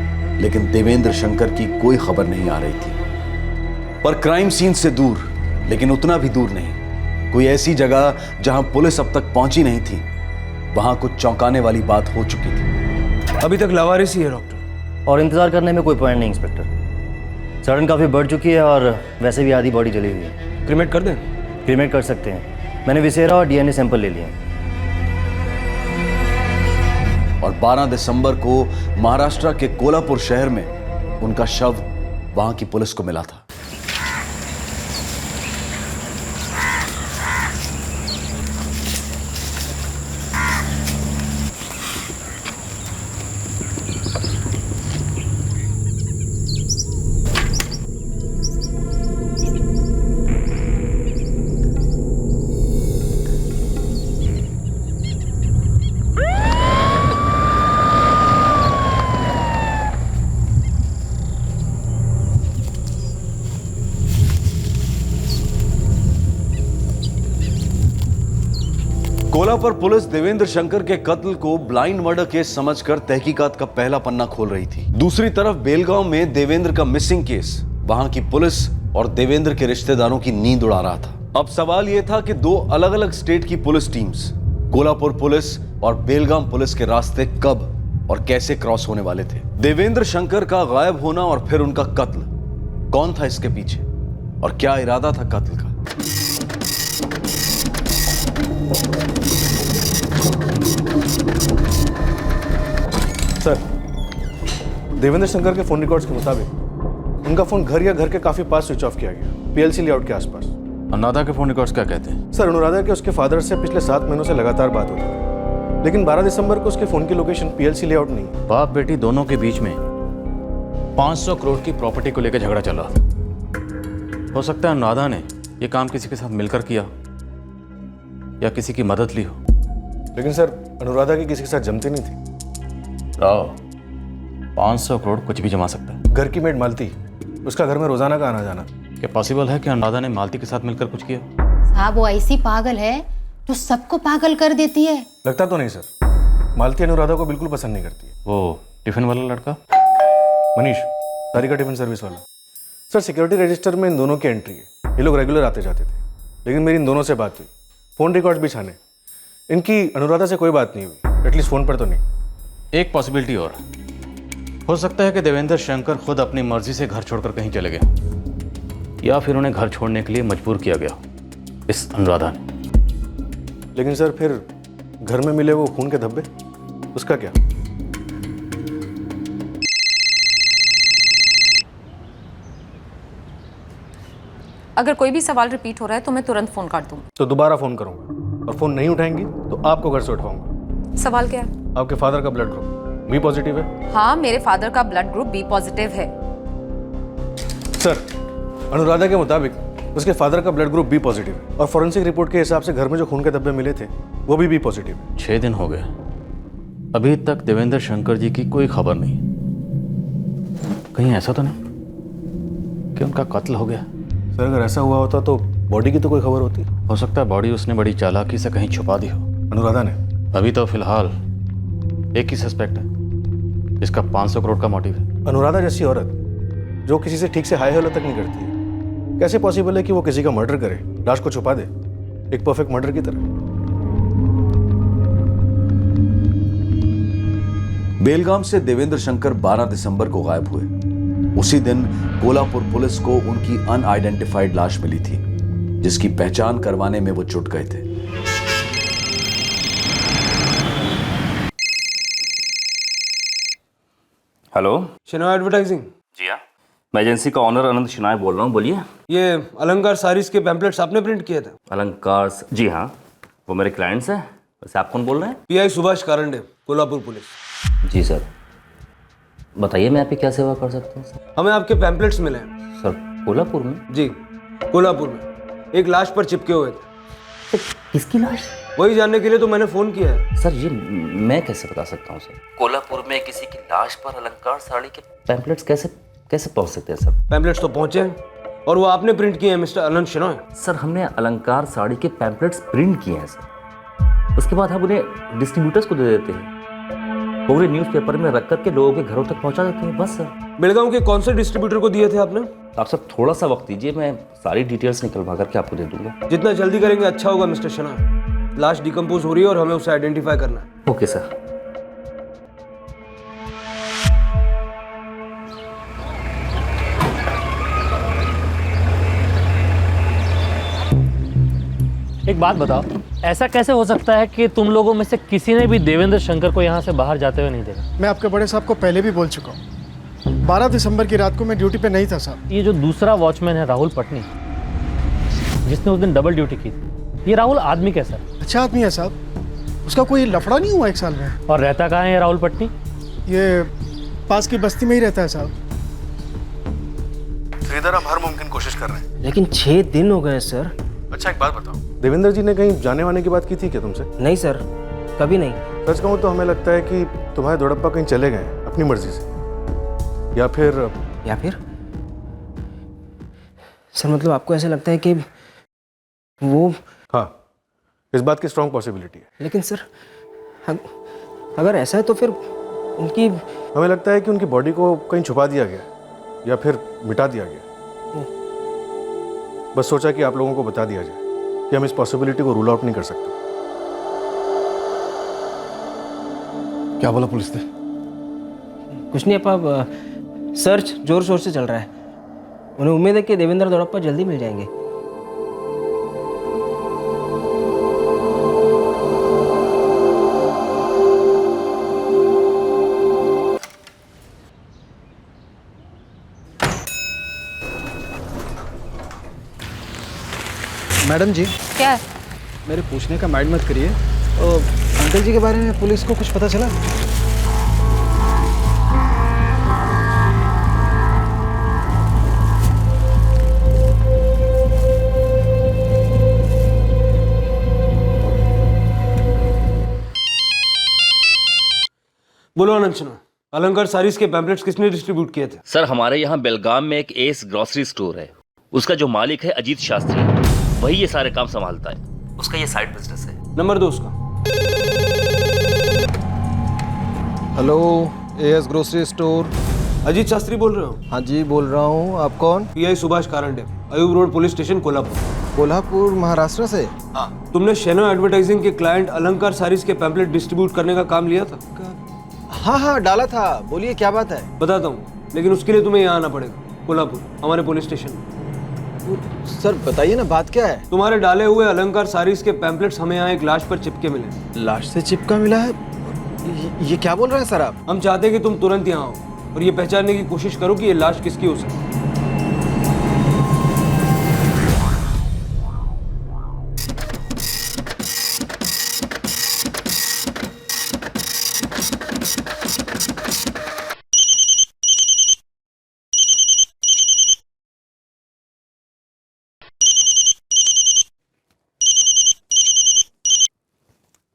लेकिन देवेंद्र शंकर की कोई खबर नहीं आ रही थी। पर क्राइम सीन से दूर, लेकिन उतना भी दूर नहीं, कोई ऐसी जगह जहां पुलिस अब तक पहुंची नहीं थी, वहां कुछ चौंकाने वाली बात हो चुकी थी। अभी तक लावारिस ही है डॉक्टर, और इंतजार करने में कोई पॉइंट नहीं इंस्पेक्टर। सड़न काफ़ी बढ़ चुकी है और वैसे भी आधी बॉडी जली हुई है। क्रीमेट कर दें? क्रीमेट कर सकते हैं, मैंने विसेरा और डीएनए सैंपल ले लिए। और 12 दिसंबर को महाराष्ट्र के कोल्हापुर शहर में उनका शव वहां की पुलिस को मिला था। कोल्हापुर पुलिस देवेंद्र शंकर के कत्ल को ब्लाइंड मर्डर केस समझकर तहकीकात का पहला पन्ना खोल रही थी। दूसरी तरफ बेलगांव में देवेंद्र का मिसिंग केस वहां की पुलिस और देवेंद्र के रिश्तेदारों की नींद उड़ा रहा था। अब सवाल यह था कि दो अलग अलग स्टेट की पुलिस टीम्स, कोल्हापुर पुलिस और बेलगाम पुलिस के रास्ते कब और कैसे क्रॉस होने वाले थे। देवेंद्र शंकर का गायब होना और फिर उनका कत्ल, कौन था इसके पीछे और क्या इरादा था कत्ल का। सर, देवेंद्र शंकर के फोन रिकॉर्ड्स के मुताबिक उनका फोन घर या घर के काफी पास स्विच ऑफ किया गया, पीएलसी लेआउट के आसपास। अनुराधा के फोन रिकॉर्ड्स क्या कहते हैं? सर, अनुराधा के उसके फादर से पिछले 7 महीनों से लगातार बात होती है, लेकिन 12 दिसंबर को उसके फोन की लोकेशन पीएलसी लेआउट नहीं है। बाप बेटी दोनों के बीच में 500 करोड़ की प्रॉपर्टी को लेकर झगड़ा चला। हो सकता है अनुराधा ने यह काम किसी के साथ मिलकर किया या किसी की मदद ली हो। लेकिन सर, अनुराधा की किसी के साथ जमती नहीं थी। राव, 500 करोड़ कुछ भी जमा सकता है। घर की मेड मालती, उसका घर में रोजाना का आना जाना। क्या पॉसिबल है कि अनुराधा ने मालती के साथ मिलकर कुछ किया? साहब, वो ऐसी पागल है जो सबको पागल कर देती है। लगता तो नहीं सर, मालती अनुराधा को बिल्कुल पसंद नहीं करती है। वो टिफिन वाला लड़का मनीष, सारिका टिफिन सर्विस वाला। सर, सिक्योरिटी रजिस्टर में इन दोनों की एंट्री है। ये लोग रेगुलर आते जाते थे, लेकिन मेरी इन दोनों से बात हुई, फोन रिकॉर्ड भी छाने। इनकी अनुराधा से कोई बात नहीं हुई, एटलीस्ट फोन पर तो नहीं। एक पॉसिबिलिटी और हो सकता है कि देवेंद्र शंकर खुद अपनी मर्जी से घर छोड़कर कहीं चले गए या फिर उन्हें घर छोड़ने के लिए मजबूर किया गया इस अनुराधा ने। लेकिन सर, फिर घर में मिले वो खून के धब्बे, उसका क्या? अगर कोई भी सवाल रिपीट हो रहा है तो मैं तुरंत फोन काट दूंगी। तो दोबारा फोन करूंगा और फोन नहीं उठाएंगी तो आपको घर से उठवाऊंगा। सवाल क्या है? आपके फादर का ब्लड ग्रुप बी पॉजिटिव है। हाँ, मेरे फादर का ब्लड ग्रुप बी पॉजिटिव है। सर, अनुराधा के मुताबिक उसके फादर का ब्लड ग्रुप बी पॉजिटिव है और फॉरेंसिक रिपोर्ट के हिसाब से घर में जो खून के धब्बे मिले थे वो भी बी पॉजिटिव है। 6 दिन हो गए, अभी तक देवेंद्र शंकर जी की कोई खबर नहीं। कहीं ऐसा तो नहीं कि उनका कत्ल हो गया? सर, अगर ऐसा हुआ होता तो बॉडी की तो कोई खबर होती। हो सकता है बॉडी उसने बड़ी चालाकी से कहीं छुपा दी हो। अनुराधा ने? अभी तो फिलहाल एक ही सस्पेक्ट है जिसका 500 करोड़ का मोटिव है। अनुराधा जैसी औरत जो किसी से ठीक से हाय हेलो तक नहीं करती है, कैसे पॉसिबल है कि वो किसी का मर्डर करे, लाश को छुपा दे, एक परफेक्ट मर्डर की तरह? बेलगाम से देवेंद्र शंकर 12 दिसंबर को गायब हुए। उसी दिन कोल्हापुर पुलिस को उनकी अनआइडेंटिफाइड लाश मिली थी, जिसकी पहचान करवाने में वो जुट गए थे। Hello, Shinoy advertising. जी हाँ, मैं एजेंसी का ऑनर अनंत शिनाय बोल रहा हूँ, बोलिए। ये अलंकार सारीज के पैम्पलेट्स आपने प्रिंट किए थे? अलंकार, जी हाँ, वो मेरे क्लाइंट्स हैं। वैसे आप कौन बोल रहे हैं? PI Subhash Karande, Kolhapur police. जी सर, बताइए मैं आपकी क्या सेवा कर सकता हूँ? हमें आपके पैम्पलेट्स मिले हैं। सर, कोल्हापुर में? जी, कोल्हापुर में एक लाश पर चिपके हुए थे। किसकी लाश? वही जानने के लिए तो मैंने फोन किया है। सर, ये मैं कैसे बता सकता हूँ सर? कोल्हापुर में किसी की लाश पर अलंकार साड़ी के पैम्पलेट्स कैसे पहुंच सकते हैं सर? पैम्पलेट्स तो पहुंचे हैं और वो आपने प्रिंट किए हैं मिस्टर अनंत शिनॉय। सर, हमने अलंकार साड़ी के पैम्पलेट्स प्रिंट किए हैं सर। उसके बाद हम उन्हें डिस्ट्रीब्यूटर्स को दे देते हैं, पूरे न्यूज़पेपर में रख करके लोगों के घरों तक पहुंचा देते हैं, बस सर। बेलगांव के कौन से डिस्ट्रीब्यूटर को दिए थे आपने? आप सर थोड़ा सा वक्त दीजिए, मैं सारी डिटेल्स निकलवा करके आपको दे दूंगा। जितना जल्दी करेंगे अच्छा होगा मिस्टर शिनॉय। लाश डिकम्पोज हो रही है और हमें उसे आइडेंटिफाई करना है। Okay sir. एक बात बताओ, ऐसा कैसे हो सकता है कि तुम लोगों में से किसी ने भी देवेंद्र शंकर को यहाँ से बाहर जाते हुए नहीं देखा? मैं आपके बड़े साहब को पहले भी बोल चुका हूँ। 12 दिसंबर की रात को मैं ड्यूटी पे नहीं था साहब। ये जो दूसरा वॉचमैन है राहुल पटनी, जिसने उस दिन डबल ड्यूटी की थी, ये राहुल आदमी कैसा है? अच्छा आदमी है साहब, उसका कोई लफड़ा नहीं हुआ 1 साल में। और रहता कहाँ है ये राहुल पटनी? ये पास की बस्ती में ही रहता है साहब। श्रीधर, आप हर मुमकिन कोशिश कर रहे हैं। लेकिन 6 दिन हो गए सर। अच्छा, एक बात बताओ, देवेंद्र जी ने कहीं जाने वाने की बात की थी क्या तुमसे? नहीं सर, कभी नहीं। सच कहूँ तो हमें लगता है कि तुम्हारे दोड़प्पा कहीं चले गए अपनी मर्जी से, या फिर सर मतलब आपको ऐसा लगता है कि वो? हाँ, इस बात की स्ट्रांग पॉसिबिलिटी है। लेकिन सर अगर ऐसा है तो फिर उनकी, हमें लगता है कि उनकी बॉडी को कहीं छुपा दिया गया या फिर मिटा दिया गया। बस सोचा कि आप लोगों को बता दिया जाए कि हम इस पॉसिबिलिटी को रूल आउट नहीं कर सकते। क्या बोला पुलिस ने? कुछ नहीं अपा, सर्च जोर शोर से चल रहा है। उन्हें उम्मीद है कि देवेंद्र दोड़प्पा जल्दी मिल जाएंगे। मैडम जी, क्या है? मेरे पूछने का माइंड मत करिए। अंकल जी के बारे में पुलिस को कुछ पता चला? बोलो आनंद शर्मा, अलंकार सारीज के पैम्पलेट्स किसने डिस्ट्रीब्यूट किए थे? सर हमारे यहाँ बेलगाम में एक एस ग्रोसरी स्टोर है, उसका जो मालिक है अजीत शास्त्री, वही ये सारे काम संभालता है। उसका ये साइड बिजनेस है। नंबर दो उसका। Hello, S grocery store. Ajit Shastri बोल रहे हो? हाँ जी बोल रहा हूँ। आप कौन? Pi Subhash Karande, Ayub road police station, Kolhapur. Kolhapur Maharashtra से? हाँ। तुमने शेनो एडवर्टाइजिंग के क्लाइंट अलंकार सारीज के पैम्पलेट डिस्ट्रीब्यूट करने का काम लिया था? हाँ हाँ डाला था। बोलिए क्या बात है? बताता हूँ, लेकिन उसके लिए तुम्हें यहाँ आना पड़ेगा, कोल्हापुर, हमारे पुलिस स्टेशन। सर बताइए ना, बात क्या है? तुम्हारे डाले हुए अलंकार सारीज के पैम्पलेट्स हमें यहाँ एक लाश पर चिपके मिले। लाश से चिपका मिला है? ये क्या बोल रहे हैं सर आप? हम चाहते हैं कि तुम तुरंत यहाँ आओ और ये पहचानने की कोशिश करो कि ये लाश किसकी हो सकती है।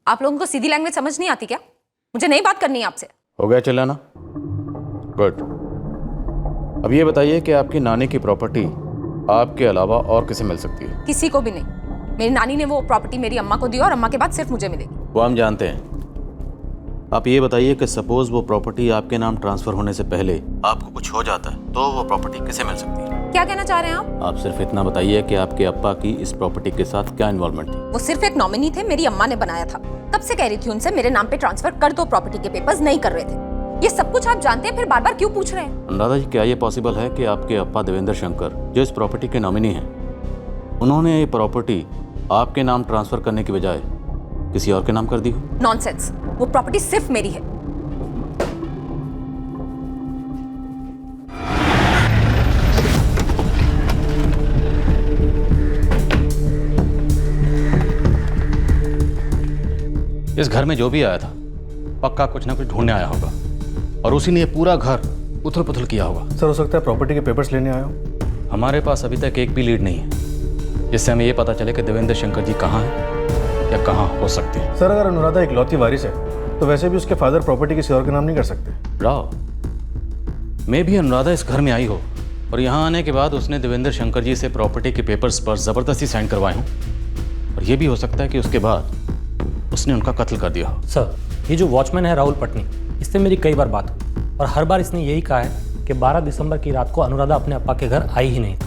आप लोगों को सीधी लैंग्वेज समझ नहीं आती क्या? मुझे नहीं बात करनी है आपसे। हो गया चिल्लाना? गुड। अब ये बताइए कि आपकी नानी की प्रॉपर्टी आपके अलावा और किसे मिल सकती है? किसी को भी नहीं। मेरी नानी ने वो प्रॉपर्टी मेरी अम्मा को दी और अम्मा के बाद सिर्फ मुझे मिलेगी। वो हम जानते हैं। आप ये बताइए कि सपोज वो प्रॉपर्टी आपके नाम ट्रांसफर होने से पहले आपको कुछ हो जाता है तो वो प्रॉपर्टी किसे मिल सकती है? क्या कहना चाह रहे हैं आप? आप सिर्फ इतना बताइए कि आपके अप्पा की इस प्रॉपर्टी के साथ क्या इन्वॉल्वमेंट थी? वो सिर्फ एक नॉमिनी थे, मेरी अम्मा ने बनाया था। तब से कह रही थी उनसे मेरे नाम पे ट्रांसफर कर दो, प्रॉपर्टी के पेपर्स नहीं कर रहे थे। ये सब कुछ आप जानते हैं, फिर बार बार क्यों पूछ रहे हैं? अनुराधा जी, क्या ये पॉसिबल है कि आपके अप्पा देवेंद्र शंकर जो इस प्रॉपर्टी के नॉमिनी हैं, उन्होंने ये प्रॉपर्टी आपके नाम ट्रांसफर करने की बजाय किसी और के नाम कर दी हो? नॉनसेंस, वो प्रॉपर्टी सिर्फ मेरी है। इस घर में जो भी आया था पक्का कुछ ना कुछ ढूंढने आया होगा और उसी ने ये पूरा घर उथल पुथल किया होगा। सर हो सकता है प्रॉपर्टी के पेपर्स लेने आया हो। हमारे पास अभी तक एक भी लीड नहीं है जिससे हमें ये पता चले कि देवेंद्र शंकर जी कहाँ हैं या कहाँ हो सकते हैं। सर अगर अनुराधा इकलौती वारिस है तो वैसे भी उसके फादर प्रॉपर्टी किसी और के नाम नहीं कर सकते। राव, मैं भी अनुराधा इस घर में आई हो और यहाँ आने के बाद उसने देवेंद्र शंकर जी से प्रॉपर्टी के पेपर्स पर ज़बरदस्ती साइन करवाए हों और ये भी हो सकता है कि उसके बाद उसने उनका कत्ल कर दिया हो। सर, ये जो वॉचमैन है राहुल पटनी, इससे मेरी कई बार बात हुई और हर बार इसने यही कहा है कि 12 दिसंबर की रात को अनुराधा अपने अप्पा के घर आई ही नहीं था।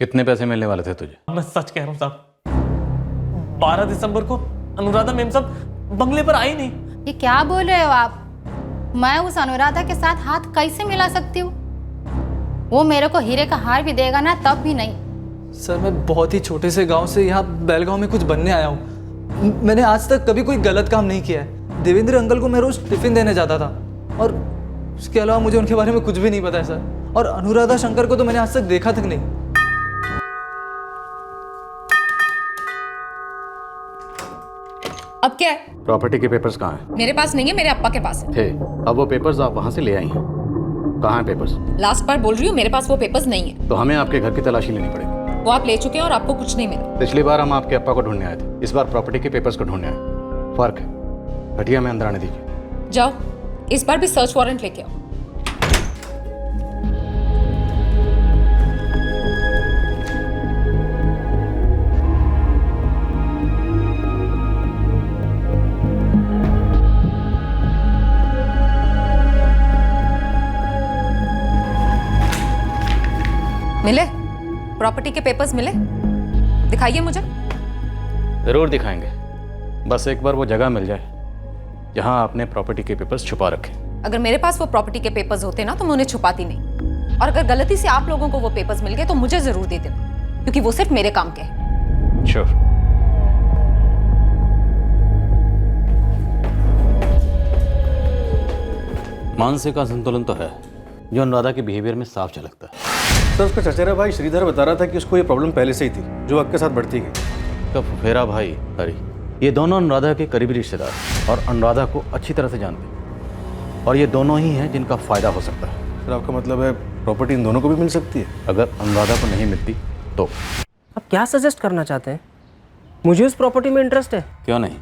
कितने पैसे मिलने वाले थे तुझे? मैं सच कह रहा हूँ साहब, 12 दिसंबर को अनुराधा मेम साहब बंगले पर आई नहीं। ये क्या बोल रहे हो आप? मैं उस अनुराधा के साथ हाथ कैसे मिला सकती हूँ? वो मेरे को हीरे का हार भी देगा ना, तब भी नहीं। सर मैं बहुत ही छोटे से गांव से यहाँ बेलगांव में कुछ बनने आया हूँ। मैंने आज तक कभी कोई गलत काम नहीं किया है। देवेंद्र अंकल को मैं रोज टिफिन देने जाता था और उसके अलावा मुझे उनके बारे में कुछ भी नहीं पता है सर। और अनुराधा शंकर को तो मैंने आज तक देखा तक नहीं। अब क्या है? प्रॉपर्टी के पेपर्स कहाँ हैं? मेरे पास नहीं है, मेरे अप्पा के पास है। हे, अब वो पेपर्स आप वहाँ से ले आई हैं। कहाँ हैं पेपर्स? लास्ट बार बोल रही हूँ, मेरे पास वो पेपर्स नहीं है। तो हमें आपके घर की तलाशी लेनी पड़ेगी। वो आप ले चुके हैं और आपको कुछ नहीं मिला। पिछली बार हम आपके अप्पा को ढूंढने आए थे, इस बार प्रॉपर्टी के पेपर्स को ढूंढने आए। फर्क है। घटिया में अंदर आने दीजिए। जाओ, इस बार भी सर्च वारंट लेके आओ। मिले? प्रॉपर्टी के पेपर्स मिले? दिखाइए मुझे। ज़रूर दिखाएंगे, बस एक बार वो जगह मिल जाए जहाँ आपने प्रॉपर्टी के पेपर्स छुपा रखे। अगर मेरे पास वो प्रॉपर्टी के पेपर्स होते ना तो मैं उन्हें छुपाती नहीं, और अगर गलती से आप लोगों को वो पेपर्स मिल गए तो मुझे जरूर दे देना, क्योंकि वो सिर्फ मेरे काम के हैं। श्योर। मानसिक असंतुलन तो है जो अनुराधा के बिहेवियर में साफ झलकता है। सर उसका चचेरा भाई श्रीधर बता रहा था कि उसको ये प्रॉब्लम पहले से ही थी जो वक्त के साथ बढ़ती गई। तो फुफेरा भाई हरी, ये दोनों अनुराधा के करीबी रिश्तेदार हैं और अनुराधा को अच्छी तरह से जानते हैं, और ये दोनों ही हैं जिनका फ़ायदा हो सकता है। सर आपका मतलब है प्रॉपर्टी इन दोनों को भी मिल सकती है? अगर अनुराधा को नहीं मिलती तो। आप क्या सजेस्ट करना चाहते हैं? मुझे उस प्रॉपर्टी में इंटरेस्ट है। क्यों नहीं?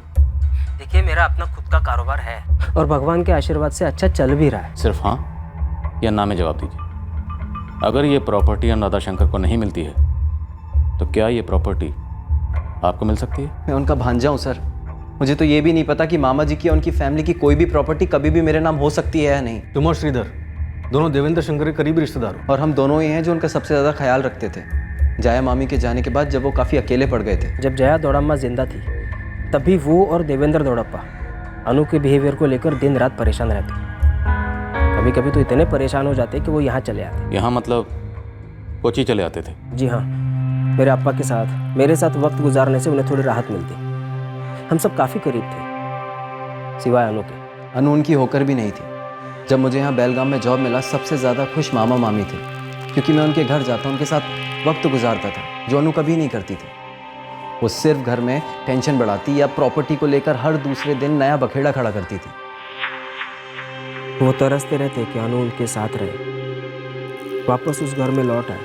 देखिए, मेरा अपना खुद का कारोबार है और भगवान के आशीर्वाद से अच्छा चल भी रहा है। सिर्फ हाँ या ना में जवाब दीजिए। अगर ये प्रॉपर्टी अनुराधा शंकर को नहीं मिलती है तो क्या ये प्रॉपर्टी आपको मिल सकती है? मैं उनका भांजा हूँ सर। मुझे तो ये भी नहीं पता कि मामा जी की या उनकी फैमिली की कोई भी प्रॉपर्टी कभी भी मेरे नाम हो सकती है या नहीं। तुम और श्रीधर दोनों देवेंद्र शंकर के करीबी रिश्तेदार हो, और हम दोनों ही हैं जो उनका सबसे ज़्यादा ख्याल रखते थे। जया मामी के जाने के बाद जब वो काफ़ी अकेले पड़ गए थे। जब जया दौड़ाम्मा जिंदा थी तभी वो और देवेंद्र दौड़प्पा अनु के बिहेवियर को लेकर दिन रात परेशान रहते। कभी कभी तो इतने परेशान हो जाते कि वो यहाँ चले आते। यहाँ मतलब कोची चले आते थे? जी हाँ, मेरे अप्पा के साथ मेरे साथ वक्त गुजारने से उन्हें थोड़ी राहत मिलती। हम सब काफ़ी करीब थे सिवाय अनु के। अनु उनकी होकर भी नहीं थी। जब मुझे यहाँ बेलगाम में जॉब मिला सबसे ज़्यादा खुश मामा मामी थे, क्योंकि मैं उनके घर जाता उनके साथ वक्त गुजारता था, जो अनु कभी नहीं करती थी। वो सिर्फ घर में टेंशन बढ़ाती या प्रॉपर्टी को लेकर हर दूसरे दिन नया बखेड़ा खड़ा करती थी। वो तरसते रहते कि अनु उनके साथ रहे, वापस उस घर में लौट आए।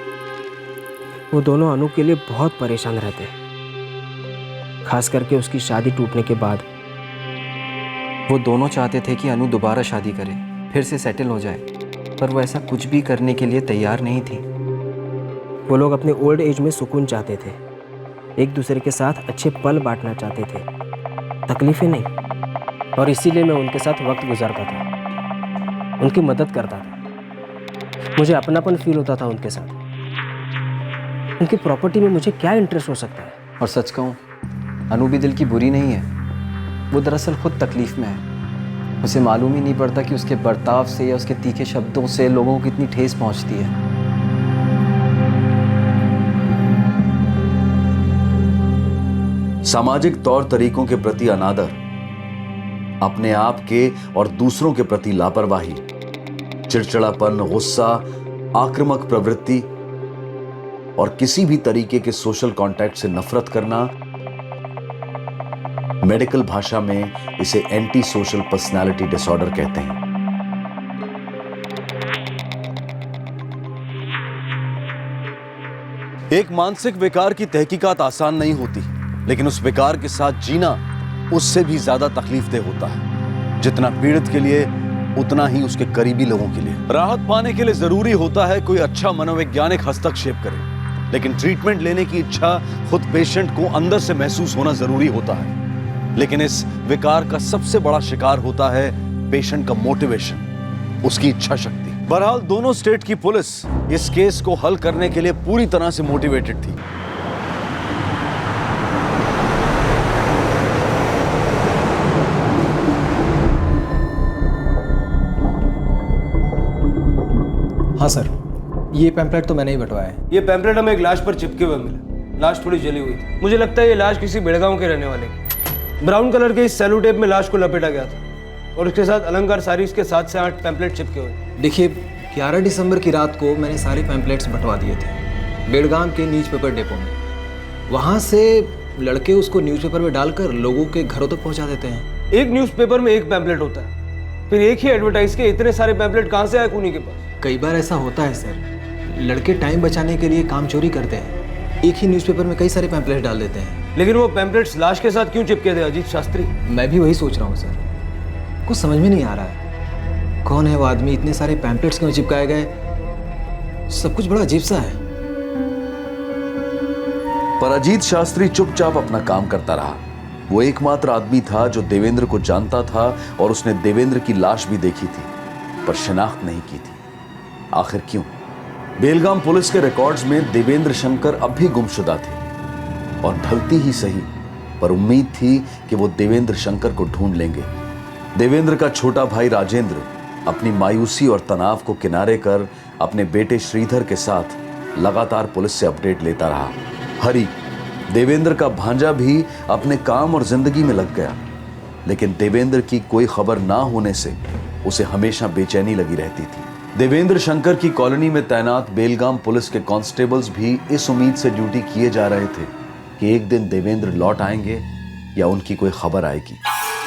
वो दोनों अनु के लिए बहुत परेशान रहते, खास करके उसकी शादी टूटने के बाद। वो दोनों चाहते थे कि अनु दोबारा शादी करे, फिर से सेटल हो जाए, पर वो ऐसा कुछ भी करने के लिए तैयार नहीं थी। वो लोग अपने ओल्ड एज में सुकून चाहते थे, एक दूसरे के साथ अच्छे पल बांटना चाहते थे, तकलीफें नहीं। और इसीलिए मैं उनके साथ वक्त गुजारता था, उनकी मदद करता था। मुझे अपनापन फील होता था उनके साथ। उनकी प्रॉपर्टी में मुझे क्या इंटरेस्ट हो सकता है? और सच कहूँ, अनु भी दिल की बुरी नहीं है। वो दरअसल खुद तकलीफ में है। उसे मालूम ही नहीं पड़ता कि उसके बर्ताव से या उसके तीखे शब्दों से लोगों को कितनी ठेस पहुंचती है। सामाजिक तौर तरीकों के प्रति अनादर, अपने आप के और दूसरों के प्रति लापरवाही, चिड़चिड़ापन, गुस्सा, आक्रामक प्रवृत्ति और किसी भी तरीके के सोशल कांटेक्ट से नफरत करना, मेडिकल भाषा में इसे एंटी सोशल पर्सनालिटी डिसऑर्डर कहते हैं। एक मानसिक विकार की तहकीकात आसान नहीं होती, लेकिन उस विकार के साथ जीना उससे भी ज्यादा तकलीफदेह होता है। जितना पीड़ित के लिए उतना ही उसके करीबी लोगों के लिए। राहत पाने के लिए जरूरी होता है कोई अच्छा मनोवैज्ञानिक हस्तक्षेप करे, लेकिन ट्रीटमेंट लेने की इच्छा खुद पेशेंट को अंदर से महसूस होना जरूरी होता है। लेकिन इस विकार का सबसे बड़ा शिकार होता है पेशेंट का मोटिवेशन, उसकी इच्छा शक्ति। बहरहाल दोनों स्टेट की पुलिस इस केस को हल करने के लिए पूरी तरह से मोटिवेटेड थी। हाँ सर, ये पैम्पलेट तो मैंने ही बंटवाया है। ये पैम्पलेट हमें एक लाश पर चिपके हुए मिला। लाश थोड़ी जली हुई थी। मुझे लगता है ये लाश किसी बेड़गांव के रहने वाले की। ब्राउन कलर के इस सेलो टेप में लाश को लपेटा गया था और उसके साथ अलंकार सारीज के 7 से 8 पैम्पलेट चिपके हुए। देखिए, 11 दिसंबर की रात को मैंने सारे पैम्पलेट्स बंटवा दिए थे बेड़गाम के न्यूज़पेपर डिपो में। वहाँ से लड़के उसको न्यूज़पेपर में डालकर लोगों के घरों तक पहुँचा देते हैं। एक न्यूज़पेपर में एक पैम्पलेट होता है, फिर एक ही एडवर्टाइज के इतने सारे पैम्पलेट कहाँ से आए खूनी के पास? कई बार ऐसा होता है सर, लड़के टाइम बचाने के लिए काम चोरी करते हैं, एक ही न्यूज़पेपर में कई सारे पैम्पलेट डाल देते हैं। लेकिन वो पैम्पलेट्स लाश के साथ क्यों चिपके थे अजीत शास्त्री? मैं भी वही सोच रहा हूँ सर, कुछ समझ में नहीं आ रहा है। कौन है वो आदमी, इतने सारे पैम्पलेट्स क्यों चिपकाए गए? सब कुछ बड़ा अजीब सा है। पर अजीत शास्त्री चुपचाप अपना काम करता रहा। वो एकमात्र आदमी था जो देवेंद्र को जानता था और उसने देवेंद्र की लाश भी देखी थी, पर शिनाख्त नहीं की थी। आखिर क्यों? बेलगाम पुलिस के रिकॉर्ड्स में देवेंद्र शंकर अब भी गुमशुदा थे और भलती ही सही, पर उम्मीद थी कि वो देवेंद्र शंकर को ढूंढ लेंगे। देवेंद्र का छोटा भाई राजेंद्र अपनी मायूसी और तनाव को किनारे कर अपने बेटे श्रीधर के साथ लगातार पुलिस से अपडेट लेता रहा। हरी, देवेंद्र का भांजा भी अपने काम और जिंदगी में लग गया, लेकिन देवेंद्र की कोई खबर ना होने से उसे हमेशा बेचैनी लगी रहती थी। देवेंद्र शंकर की कॉलोनी में तैनात बेलगाम पुलिस के कांस्टेबल्स भी इस उम्मीद से ड्यूटी किए जा रहे थे कि एक दिन देवेंद्र लौट आएंगे या उनकी कोई खबर आएगी।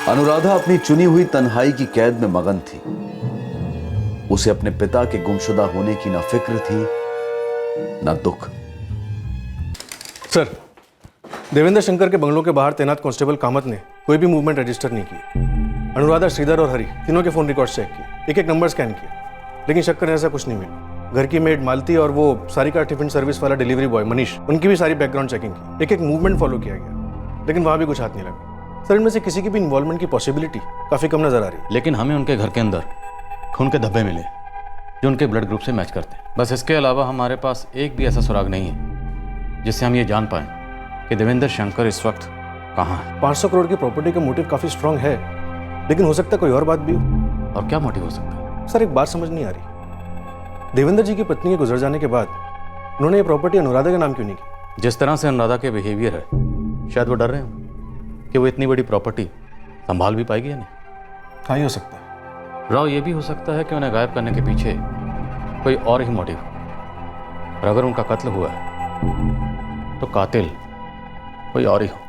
अनुराधा अपनी चुनी हुई तन्हाई की कैद में मगन थी। उसे अपने पिता के गुमशुदा होने की ना फिक्र थी ना दुख। सर, देवेंद्र शंकर के बंगलों के बाहर तैनात कांस्टेबल कामत ने कोई भी मूवमेंट रजिस्टर नहीं की। अनुराधा, श्रीधर और हरी तीनों के फोन रिकॉर्ड चेक किए, एक एक नंबर स्कैन किए, लेकिन शक करने ऐसा कुछ नहीं मिला। घर की मेड मालती और वो सारिका टिफिन सर्विस वाला डिलीवरी बॉय मनीष, उनकी भी सारी बैकग्राउंड चेकिंग की, एक एक मूवमेंट फॉलो किया गया, लेकिन वहां भी कुछ हाथ नहीं लगा। सर, इनमें से किसी की भी इन्वॉल्वमेंट की पॉसिबिलिटी काफी कम नजर आ रही है। लेकिन हमें उनके घर के अंदर खून के धब्बे मिले जो उनके ब्लड ग्रुप से मैच करते हैं। बस इसके अलावा हमारे पास एक भी ऐसा सुराग नहीं है जिससे हम ये जान पाएं कि देवेंद्र शंकर इस वक्त कहाँ है। 500 करोड़ की प्रॉपर्टी का मोटिव काफी स्ट्रांग है, लेकिन हो सकता है कोई और बात भी हो। और क्या मोटिव हो सकता है? सर, एक बात समझ नहीं आ रही, देवेंद्र जी की पत्नी के गुजर जाने के बाद उन्होंने ये प्रॉपर्टी अनुराधा के नाम क्यों नहीं की? जिस तरह से अनुराधा के बिहेवियर है, शायद वो डर रहे हो कि वो इतनी बड़ी प्रॉपर्टी संभाल भी पाएगी या नहीं। हाँ, ही हो सकता है। राव, ये भी हो सकता है कि उन्हें गायब करने के पीछे कोई और ही मोटिव, और अगर उनका कत्ल हुआ है तो कातिल कोई और ही हो।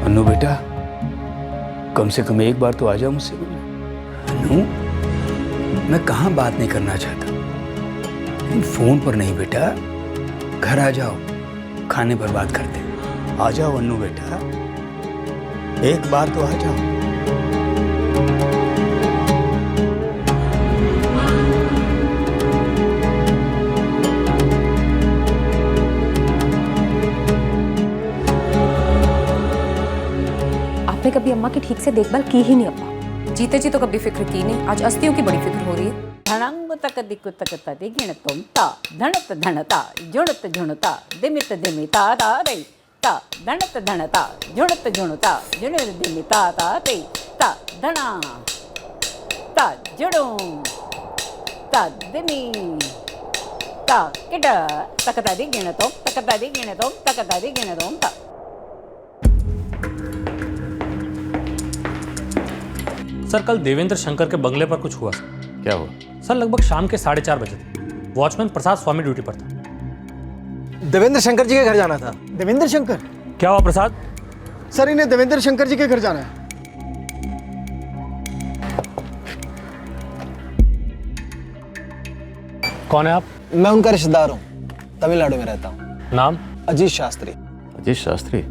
अनु बेटा, कम से कम एक बार तो आ जाओ मुझसे मिलने। अनु, मैं कहाँ बात नहीं करना चाहता, लेकिन फोन पर नहीं बेटा, घर आ जाओ, खाने पर बात करते हैं। आ जाओ अनु बेटा, एक बार तो आ जाओ। आपने कभी अम्मा की ठीक से देखभाल की ही नहीं अम्मा। जीते जी तो कभी फिक्र की नहीं, आज अस्थियों की बड़ी फिक्र हो रही है। धणंग तक दिक्कु तक तदि गिणतों ता धणत धणता झुणत झुणता दिमित दिमिता ता रे ता धणत धणता झुणत झुणता झुणर दिमिता ता रे ता धणा ता झुणो ता दिमी ता किड तक तदि गिणतों तक तदि गिणतों तक तदि गिणतों ता। सर, कल देवेंद्र शंकर के बंगले पर कुछ हुआ। क्या हुआ? सर, लगभग शाम के 4:30 बजे थे। वॉचमैन प्रसाद स्वामी ड्यूटी पर था। देवेंद्र शंकर जी के घर जाना था। देवेंद्र शंकर? क्या हुआ प्रसाद? सर, इन्हें देवेंद्र शंकर जी के घर जाना है। कौन है आप? मैं उनका रिश्तेदार हूँ, तमिलनाडु में रहता हूँ। नाम? अजीत शास्त्री। अजीत शास्त्री?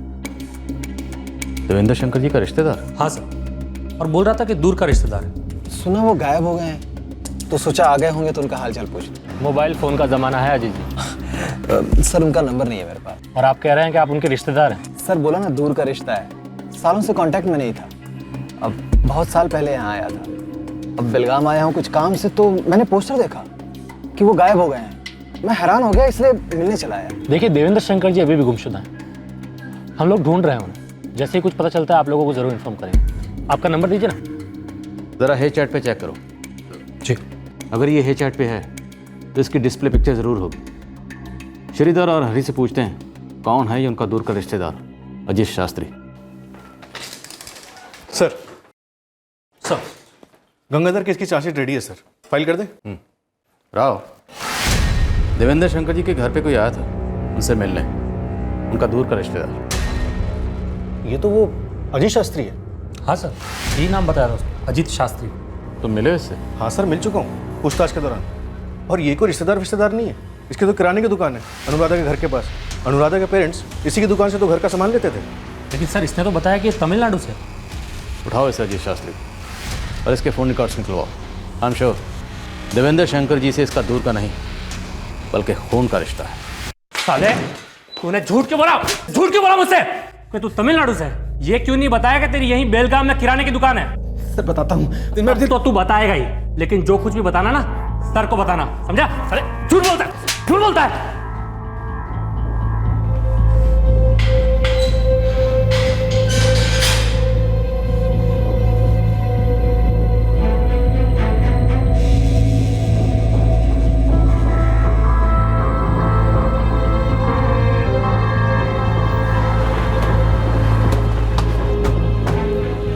देवेंद्र शंकर जी का रिश्तेदार? हाँ सर, और बोल रहा था कि दूर का रिश्तेदार है। सुना वो गायब हो गए हैं, तो सोचा आ गए होंगे तो उनका हालचाल पूछ। मोबाइल फोन का जमाना है अजीत जी। सर, उनका नंबर नहीं है मेरे पास। और आप कह रहे हैं कि आप उनके रिश्तेदार हैं? सर, बोला ना, दूर का रिश्ता है, सालों से कांटेक्ट में नहीं था। अब बहुत साल पहले यहाँ आया था, अब बेलगाम आया हूँ कुछ काम से, तो मैंने पोस्टर देखा कि वो गायब हो गए हैं। मैं हैरान हो गया, इसलिए मिलने चला आया। देखिए, देवेंद्र शंकर जी अभी भी गुमशुदा हैं। हम लोग ढूंढ रहे हैं उन्हें। जैसे ही कुछ पता चलता है आप लोगों को जरूर इन्फॉर्म करेंगे। आपका नंबर दीजिए ना। ज़रा हे चैट पे चेक करो। जी। अगर ये हे चैट पे है तो इसकी डिस्प्ले पिक्चर ज़रूर होगी। श्रीधर और हरी से पूछते हैं कौन है ये उनका दूर का रिश्तेदार, अजीत शास्त्री। सर, गंगाधर केस की चार्जशीट रेडी है सर, फाइल कर दें? राव, देवेंद्र शंकर जी के घर पे कोई आया था, उनसे मिलने, उनका दूर का रिश्तेदार। ये तो वो अजीत शास्त्री है। हाँ सर, यही नाम बताया था उसने। अजीत शास्त्री। तुम मिले इससे? हाँ सर, मिल चुका हूँ पूछताछ के दौरान। और ये कोई रिश्तेदार नहीं है, इसकी तो किराने की दुकान है अनुराधा के घर के पास। अनुराधा के पेरेंट्स इसी की दुकान से तो घर का सामान लेते थे। लेकिन सर इसने तो बताया कि तमिलनाडु से। उठाओ इसे अजीत शास्त्री और इसके फ़ोन रिकॉर्ड्स निकलवाओ। I am sure Devendra Shankar ji से इसका दूर का नहीं बल्कि खून का रिश्ता है। साले तूने झूठ क्यों बोला मुझसे कि तू तमिलनाडु से? ये क्यों नहीं बताया कि तेरी यहीं बेलगाम में किराने की दुकान है? सर बताता हूँ। तो तू बताएगा ही, लेकिन जो कुछ भी बताना ना सर को बताना, समझा? अरे झूठ बोलता है।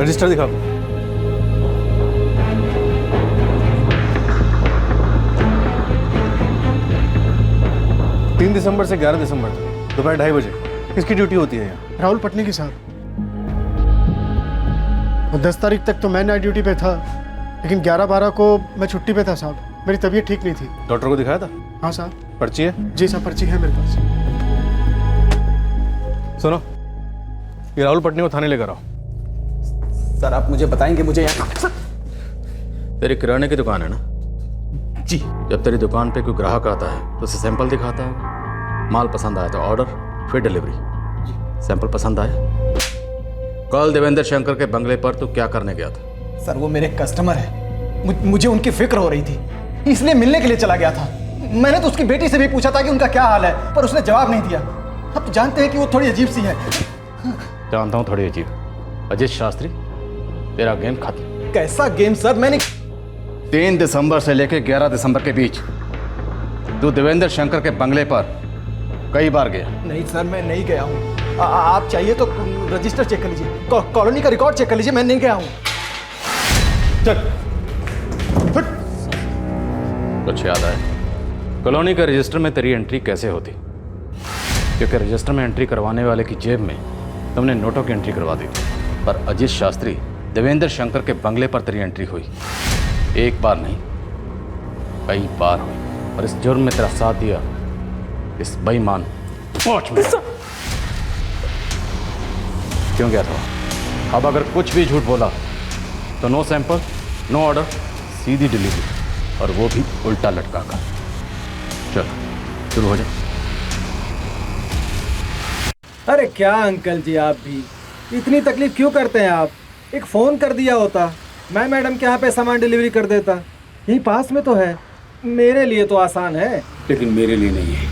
रजिस्टर दिखाओ। तीन दिसंबर से 11 दिसंबर तक दोपहर 2:30 बजे किसकी ड्यूटी होती है यहाँ? राहुल पटनी की साहब। और 10 तारीख तक तो मैं नाइट ड्यूटी पे था, लेकिन 11-12 को मैं छुट्टी पे था साहब। मेरी तबीयत ठीक नहीं थी। डॉक्टर को दिखाया था? हाँ साहब। पर्ची है? जी साहब, पर्ची है मेरे पास। सुनो, ये राहुल पटनी को थाने लेकर आओ। सर आप मुझे बताएंगे मुझे यहाँ तेरी किराने की दुकान है ना? जी। जब तेरी दुकान पे कोई ग्राहक आता है तो उसे सैंपल दिखाता है, माल पसंद आया तो ऑर्डर, फिर डिलीवरी। सैंपल पसंद आया? कल देवेंद्र शंकर के बंगले पर तू क्या करने गया था? सर वो मेरे कस्टमर है, मुझे उनकी फिक्र हो रही थी, इसलिए मिलने के लिए चला गया था। मैंने तो उसकी बेटी से भी पूछा था कि उनका क्या हाल है, पर उसने जवाब नहीं दिया। आप तो जानते हैं कि वो थोड़ी अजीब सी है। जानता हूँ थोड़ी अजीब। अजीत शास्त्री तेरा गेम खत्म। कैसा गेम सर? मैंने 3 दिसंबर से लेकर 11 दिसंबर के बीच तू देवेंद्र शंकर के बंगले पर कई बार गया? नहीं सर, मैं नहीं गया हूँ। आप चाहिए तो रजिस्टर चेक कर लीजिए, कॉलोनी का रिकॉर्ड चेक कर लीजिए, मैं नहीं गया हूँ। चल कुछ याद आया? कॉलोनी का रजिस्टर में तेरी एंट्री कैसे होती? क्योंकि रजिस्टर में एंट्री करवाने वाले की जेब में तुमने नोटों की एंट्री करवा दी थी, पर अजीत शास्त्री देवेंद्र शंकर के बंगले पर तेरी एंट्री हुई। एक बार नहीं, कई बार हुई, और इस जुर्म में तेरा साथ दिया इस बेईमान वॉचमैन। क्यों गया था? अब अगर कुछ भी झूठ बोला तो नो सैंपल, नो ऑर्डर, सीधी डिलीवरी, और वो भी उल्टा लटका कर। चल शुरू हो जा। अरे क्या अंकल जी, आप भी इतनी तकलीफ क्यों करते हैं आप? एक फ़ोन कर दिया होता, मैं मैडम के यहाँ पे सामान डिलीवरी कर देता। यही पास में तो है, मेरे लिए तो आसान है। लेकिन मेरे लिए नहीं है।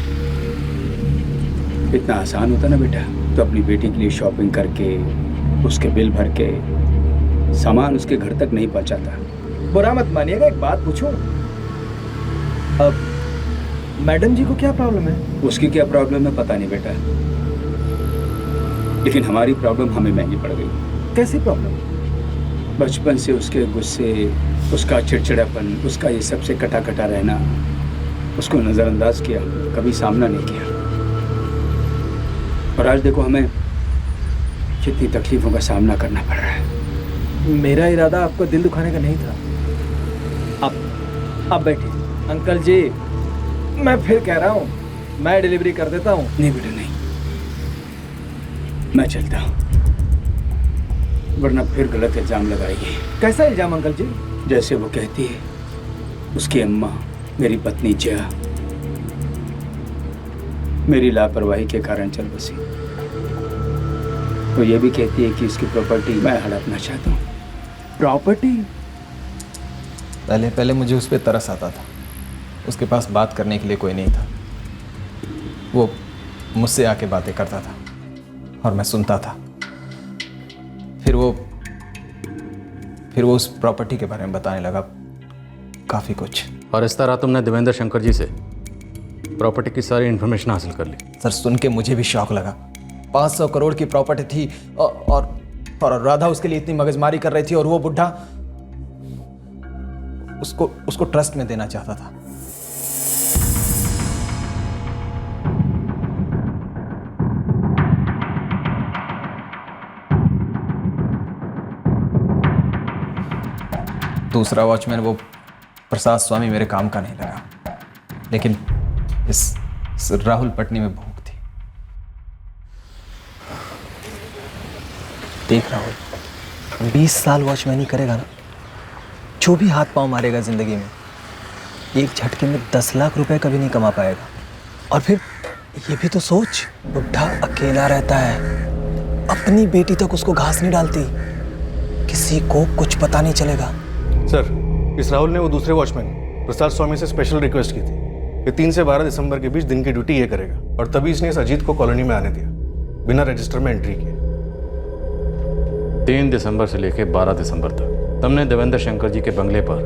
इतना आसान होता ना बेटा तो अपनी बेटी के लिए शॉपिंग करके उसके बिल भर के सामान उसके घर तक नहीं पहुँचाता। बुरा मत मानिएगा, एक बात पूछूं? अब मैडम जी को क्या प्रॉब्लम है? उसकी क्या प्रॉब्लम है पता नहीं बेटा, लेकिन हमारी प्रॉब्लम हमें महंगी पड़ गई। कैसी प्रॉब्लम? बचपन से उसके गुस्से, उसका चिड़चिड़ापन, उसका ये सबसे कटा कटा रहना, उसको नज़रअंदाज किया, कभी सामना नहीं किया। और आज देखो हमें कितनी तकलीफ़ों का सामना करना पड़ रहा है। मेरा इरादा आपको दिल दुखाने का नहीं था। अब बैठिए। अंकल जी, मैं फिर कह रहा हूँ, मैं डिलीवरी कर देता हूँ। नहीं बेटा नहीं, मैं चलता हूँ, वरना फिर गलत इल्ज़ाम लगाएगी। कैसा इल्ज़ाम अंकल जी? जैसे वो कहती है उसकी अम्मा मेरी पत्नी जया मेरी लापरवाही के कारण चल बसी। वो ये भी कहती है कि इसकी प्रॉपर्टी मैं हड़पना चाहता हूँ। प्रॉपर्टी? पहले मुझे उस पर तरस आता था। उसके पास बात करने के लिए कोई नहीं था। वो मुझसे आके बातें करता था और मैं सुनता था। फिर वो उस प्रॉपर्टी के बारे में बताने लगा काफ़ी कुछ। और इस तरह तुमने देवेंद्र शंकर जी से प्रॉपर्टी की सारी इन्फॉर्मेशन हासिल कर ली? सर सुन के मुझे भी शौक लगा। 500 करोड़ की प्रॉपर्टी थी और राधा उसके लिए इतनी मगजमारी कर रही थी, और वो बुढ़ा उसको ट्रस्ट में देना चाहता था। दूसरा वॉचमैन वो प्रसाद स्वामी मेरे काम का नहीं लगा, लेकिन इस राहुल पटनी में भूख थी। देख राहुल, 20 साल वॉचमैनी करेगा ना, जो भी हाथ पांव मारेगा जिंदगी में, एक झटके में 10 लाख रुपए कभी नहीं कमा पाएगा। और फिर ये भी तो सोच, बुढ़ा अकेला रहता है, अपनी बेटी तक उसको घास नहीं डालती, किसी को कुछ पता नहीं चलेगा। सर, इस राहुल ने वो दूसरे वॉचमैन प्रसाद स्वामी से स्पेशल रिक्वेस्ट की थी कि 3 से 12 दिसंबर के बीच दिन की ड्यूटी ये करेगा, और तभी इसने इस अजीत को कॉलोनी में आने दिया बिना रजिस्टर में एंट्री किए। 3 दिसंबर से लेकर 12 दिसंबर तक तुमने देवेंद्र शंकर जी के बंगले पर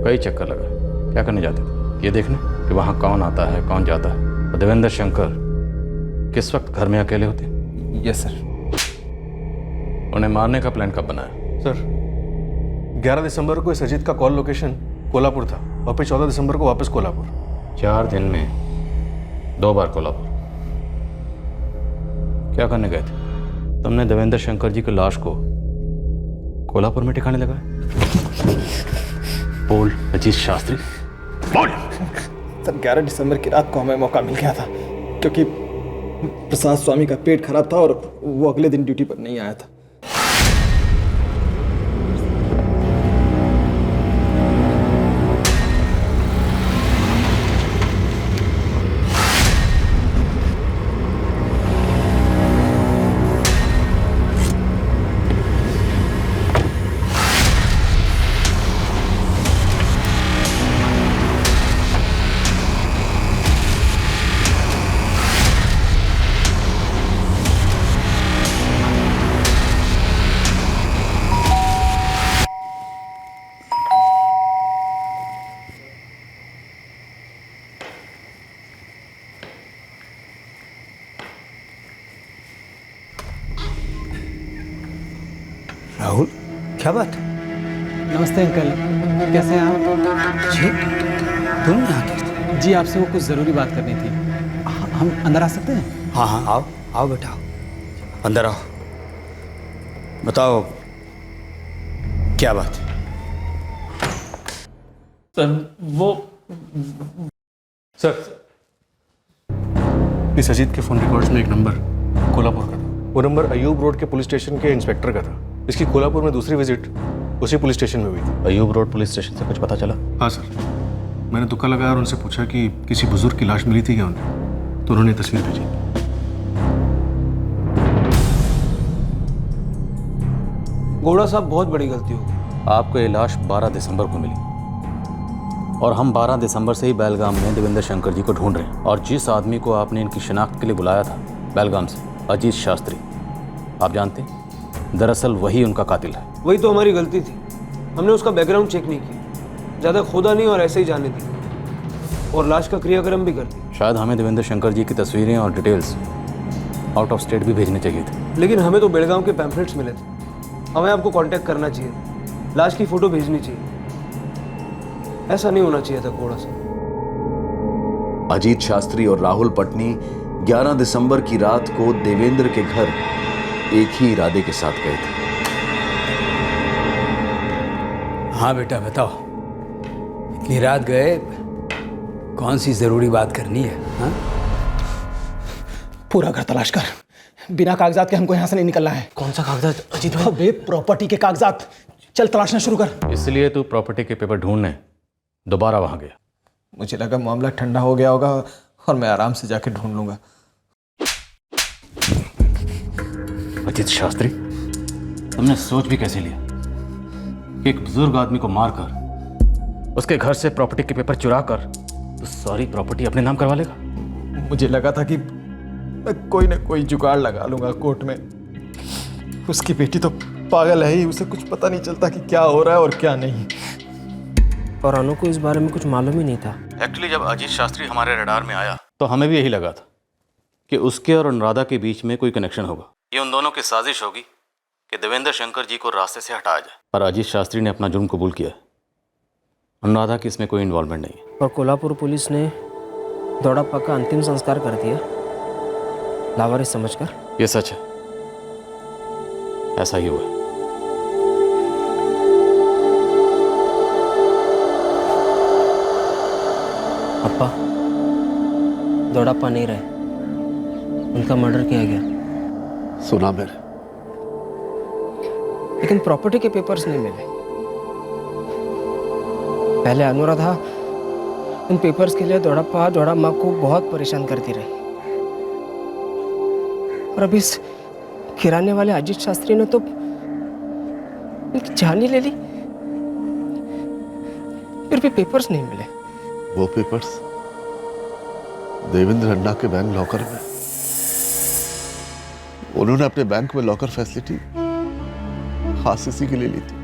कई चक्कर लगा। क्या करने जाते थे? ये देखने कि वहाँ कौन आता है कौन जाता है, और देवेंद्र शंकर किस वक्त घर में अकेले होते? Yes sir. उन्हें मारने का प्लान कब बनाया? सर, 11 दिसंबर को इस अजीत का कॉल लोकेशन कोल्हापुर था, और फिर 14 दिसंबर को वापस कोल्हापुर। 4 दिन में 2 बार कोल्हापुर। क्या करने गए थे? तुमने देवेंद्र शंकर जी की लाश को कोल्हापुर में ठिकाने लगाया? बोल अजीत शास्त्री, बोल। सर, 11 दिसंबर की रात को हमें मौका मिल गया था, क्योंकि प्रसाद स्वामी का पेट खराब था और वो अगले दिन ड्यूटी पर नहीं आया था। राहुल, क्या बात? नमस्ते अंकल, कैसे हैं आप? जी, तुम यहाँ कैसे? जी, आपसे वो कुछ ज़रूरी बात करनी थी। हम अंदर आ सकते हैं? हाँ हाँ, आओ आओ बेटा, आओ, अंदर आओ। बताओ क्या बात है? सर, इस अजीत के फोन रिकॉर्ड्स में एक नंबर कोल्हापुर का था। वो नंबर अयूब रोड के पुलिस स्टेशन के इंस्पेक्टर का था। इसकी कोल्हापुर में दूसरी विजिट उसी पुलिस स्टेशन में हुई थी। अयूब रोड पुलिस स्टेशन से कुछ पता चला? हाँ सर, मैंने तुक्का लगाया और उनसे पूछा कि किसी बुजुर्ग की लाश मिली थी क्या उन्हें, तो उन्होंने तस्वीर भेजी। घोड़ा साहब, बहुत बड़ी गलती हो गई। आपको ये लाश 12 दिसंबर को मिली, और हम 12 दिसंबर से ही बेलगाम में देवेंद्र शंकर जी को ढूंढ रहे हैं। और जिस आदमी को आपने इनकी शिनाख्त के लिए बुलाया था बेलगाम से, अजीत शास्त्री, आप जानते हैं दरअसल वही उनका कातिल है। वही तो हमारी गलती थी, हमने उसका बैकग्राउंड चेक नहीं किया, ज़्यादा खोदा नहीं और ऐसे ही जाने दी, और लाश का क्रियाक्रम भी कर दिया। शायद हमें देवेंद्र शंकर जी की तस्वीरें और डिटेल्स आउट ऑफ स्टेट भी भेजने चाहिए थे। लेकिन हमें तो बेलगांव के पैम्फलेट्स मिले थे, हमें आपको कांटेक्ट करना चाहिए, लाश की फ़ोटो भेजनी चाहिए। ऐसा नहीं होना चाहिए था घोड़ा साहब। अजीत शास्त्री और राहुल पटनी 11 दिसंबर की रात को देवेंद्र के घर एक ही इरादे के साथ गए थे। हाँ बेटा, बताओ, इतनी रात गए, कौन सी जरूरी बात करनी है? हाँ? पूरा घर तलाश कर, बिना कागजात के हमको यहाँ से नहीं निकलना है। कौन सा कागजात अजीत? अबे प्रॉपर्टी के कागजात, चल तलाशना शुरू कर। इसलिए तू प्रॉपर्टी के पेपर ढूंढने दोबारा वहां गया? मुझे लगा मामला ठंडा हो गया होगा और मैं आराम से जाके ढूंढ लूंगा। अजीत शास्त्री, तुमने सोच भी कैसे लिया कि एक बुजुर्ग आदमी को मारकर उसके घर से प्रॉपर्टी के पेपर चुरा कर तो सारी प्रॉपर्टी अपने नाम करवा लेगा? मुझे लगा था कि मैं कोई ना कोई जुगाड़ लगा लूंगा कोर्ट में। उसकी बेटी तो पागल है ही, उसे कुछ पता नहीं चलता कि क्या हो रहा है और क्या नहीं। और अनु को इस बारे में कुछ मालूम ही नहीं था। एक्चुअली जब अजीत शास्त्री हमारे रडार में आया तो हमें भी यही लगा था कि उसके और अनुराधा के बीच में कोई कनेक्शन होगा। ये उन दोनों की साजिश होगी कि देवेंद्र शंकर जी को रास्ते से हटाया जाए। पर अजीत शास्त्री ने अपना जुर्म कबूल किया। अनुराधा की इसमें कोई इन्वॉल्वमेंट नहीं है। और कोल्हापुर पुलिस ने दौड़ाप्पा का अंतिम संस्कार कर दिया लावारिस समझकर। ये सच है, ऐसा ही हुआ है। दोड़ाप्पा नहीं रहे, उनका मर्डर किया गया। सुना मैंने, लेकिन प्रॉपर्टी के पेपर्स नहीं मिले। पहले अनुराधा उन पेपर्स के लिए दोड़ाप्पा दोड़ाम्मा को बहुत परेशान करती रही, और अब इस किराने वाले अजीत शास्त्री ने तो उनकी जान ही ले ली, फिर भी पेपर्स नहीं मिले। वो पेपर्स देवेंद्र अन्ना के बैंक लॉकर में। उन्होंने अपने बैंक में लॉकर फैसिलिटी खास इसी के लिए ली थी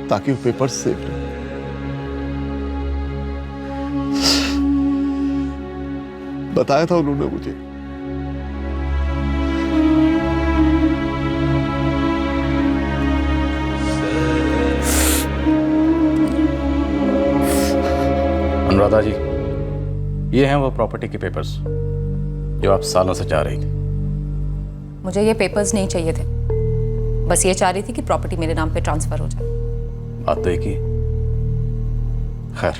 ताकि वो पेपर्स सेफ रहे। बताया था उन्होंने मुझे। अनुराधा जी, ये हैं वो प्रॉपर्टी के पेपर्स जो आप सालों से चाह रही थी। मुझे ये पेपर्स नहीं चाहिए थे, बस ये चाह रही थी कि प्रॉपर्टी मेरे नाम पे ट्रांसफर हो जाए। बात तो एक ही। खैर,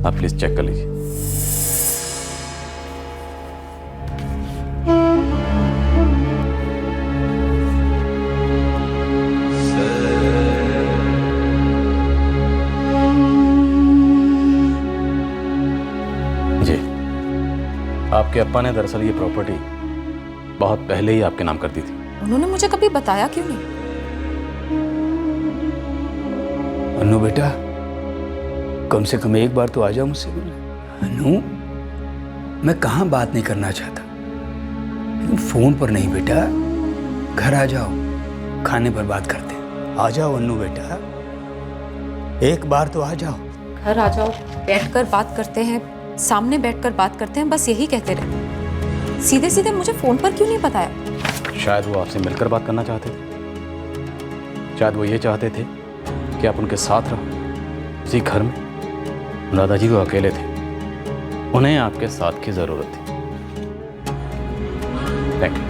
आप प्लीज चेक कर लीजिए। आपके अप्पा ने दरअसल ये प्रॉपर्टी बहुत पहले ही आपके नाम कर दी थी। उन्होंने मुझे कभी बताया क्यों नहीं? अनु बेटा, कम से कम एक बार तो आ जाओ मुझसे मिलने। अनु, मैं कहाँ बात नहीं करना चाहता, लेकिन फोन पर नहीं बेटा, घर आ जाओ, खाने पर बात करते हैं। आ जाओ अनु बेटा, एक बार तो आ जाओ। घर आ जाओ, बैठकर बात करते हैं, सामने बैठकर बात करते हैं, बस यही कहते रहे। सीधे सीधे मुझे फोन पर क्यों नहीं बताया? शायद वो आपसे मिलकर बात करना चाहते थे, शायद वो ये चाहते थे कि आप उनके साथ रहो इसी घर में। अनुराधा जी वो अकेले थे, उन्हें आपके साथ की जरूरत थी। Thank you.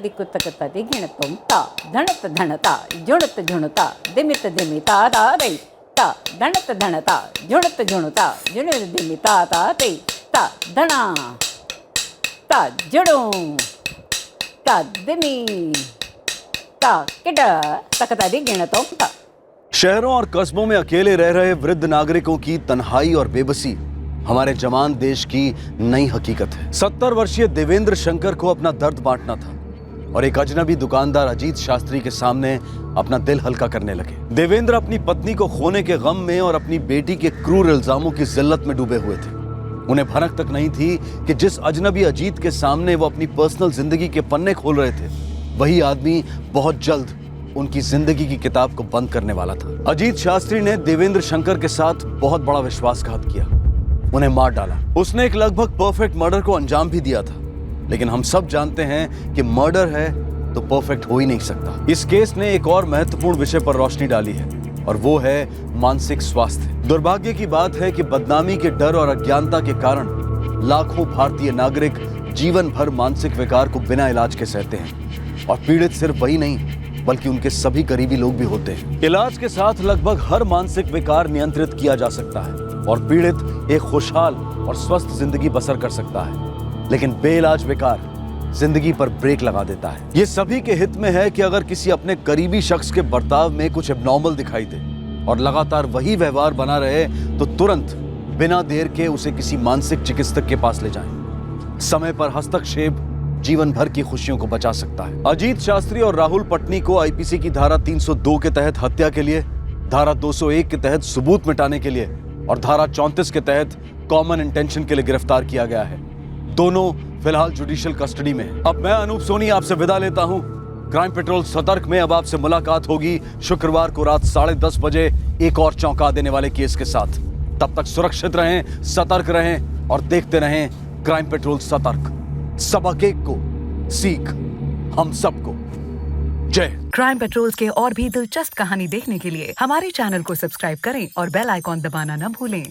दिक्कुतकता दिगिण तुमता धणत धणता जुणत झुणता दिमित दिमिता तारै ता धणत धणता जुणत झुणता जुणत दिमिता तारै ता धणा ता जुणु ता दिमी ता किड तकता दिगिण तुमता। शहरों और कस्बों में अकेले रह रहे वृद्ध नागरिकों की तन्हाई और बेबसी हमारे जवान देश की नई हकीकत है। 70 वर्षीय देवेंद्र शंकर को अपना दर्द बांटना था और एक अजनबी दुकानदार अजीत शास्त्री के सामने अपना दिल हल्का करने लगे। देवेंद्र अपनी पत्नी को खोने के गम में और अपनी बेटी के क्रूर इल्जामों की जिल्लत में डूबे हुए थे। उन्हें भनक तक नहीं थी कि जिस अजनबी अजीत के सामने वो अपनी पर्सनल जिंदगी के पन्ने खोल रहे थे, वही आदमी बहुत जल्द उनकी जिंदगी की किताब को बंद करने वाला था। अजीत शास्त्री ने देवेंद्र शंकर के साथ बहुत बड़ा विश्वासघात किया, उन्हें मार डाला। उसने एक लगभग परफेक्ट मर्डर को अंजाम भी दिया था, लेकिन हम सब जानते हैं कि मर्डर है तो परफेक्ट हो ही नहीं सकता। इस केस ने एक और महत्वपूर्ण विषय पर रोशनी डाली है और वो है मानसिक स्वास्थ्य। दुर्भाग्य की बात है कि बदनामी के डर और अज्ञानता के कारण लाखों भारतीय नागरिक जीवन भर मानसिक विकार को बिना इलाज के सहते हैं और पीड़ित सिर्फ वही नहीं बल्कि उनके सभी करीबी लोग भी होते हैं। इलाज के साथ लगभग हर मानसिक विकार नियंत्रित किया जा सकता है और पीड़ित एक खुशहाल और स्वस्थ जिंदगी बसर कर सकता है, लेकिन बेइलाज विकार जिंदगी पर ब्रेक लगा देता है। ये सभी के हित में है कि अगर किसी अपने करीबी शख्स के बर्ताव में कुछ एब्नॉर्मल दिखाई दे और लगातार वही व्यवहार बना रहे तो तुरंत बिना देर के उसे किसी मानसिक चिकित्सक के पास ले जाएं। समय पर हस्तक्षेप जीवन भर की खुशियों को बचा सकता है। अजीत शास्त्री और राहुल पटनी को आईपीसी की धारा 302 के तहत हत्या के लिए धारा 201 के तहत सबूत मिटाने के लिए और धारा 34 के तहत कॉमन इंटेंशन के लिए गिरफ्तार किया गया है। दोनों फिलहाल जुडिशियल कस्टडी में हैं। अब मैं अनूप सोनी आपसे विदा लेता हूं। क्राइम पेट्रोल सतर्क में अब आपसे मुलाकात होगी शुक्रवार को रात 10:30 बजे एक और चौंका देने वाले केस के साथ। तब तक सुरक्षित रहें, सतर्क रहें और देखते रहें क्राइम पेट्रोल सतर्क। सबक एक को सीख हम सबको। जय। क्राइम पेट्रोल के और भी दिलचस्प कहानी देखने के लिए हमारे चैनल को सब्सक्राइब करें और बेल आइकॉन दबाना न भूलें।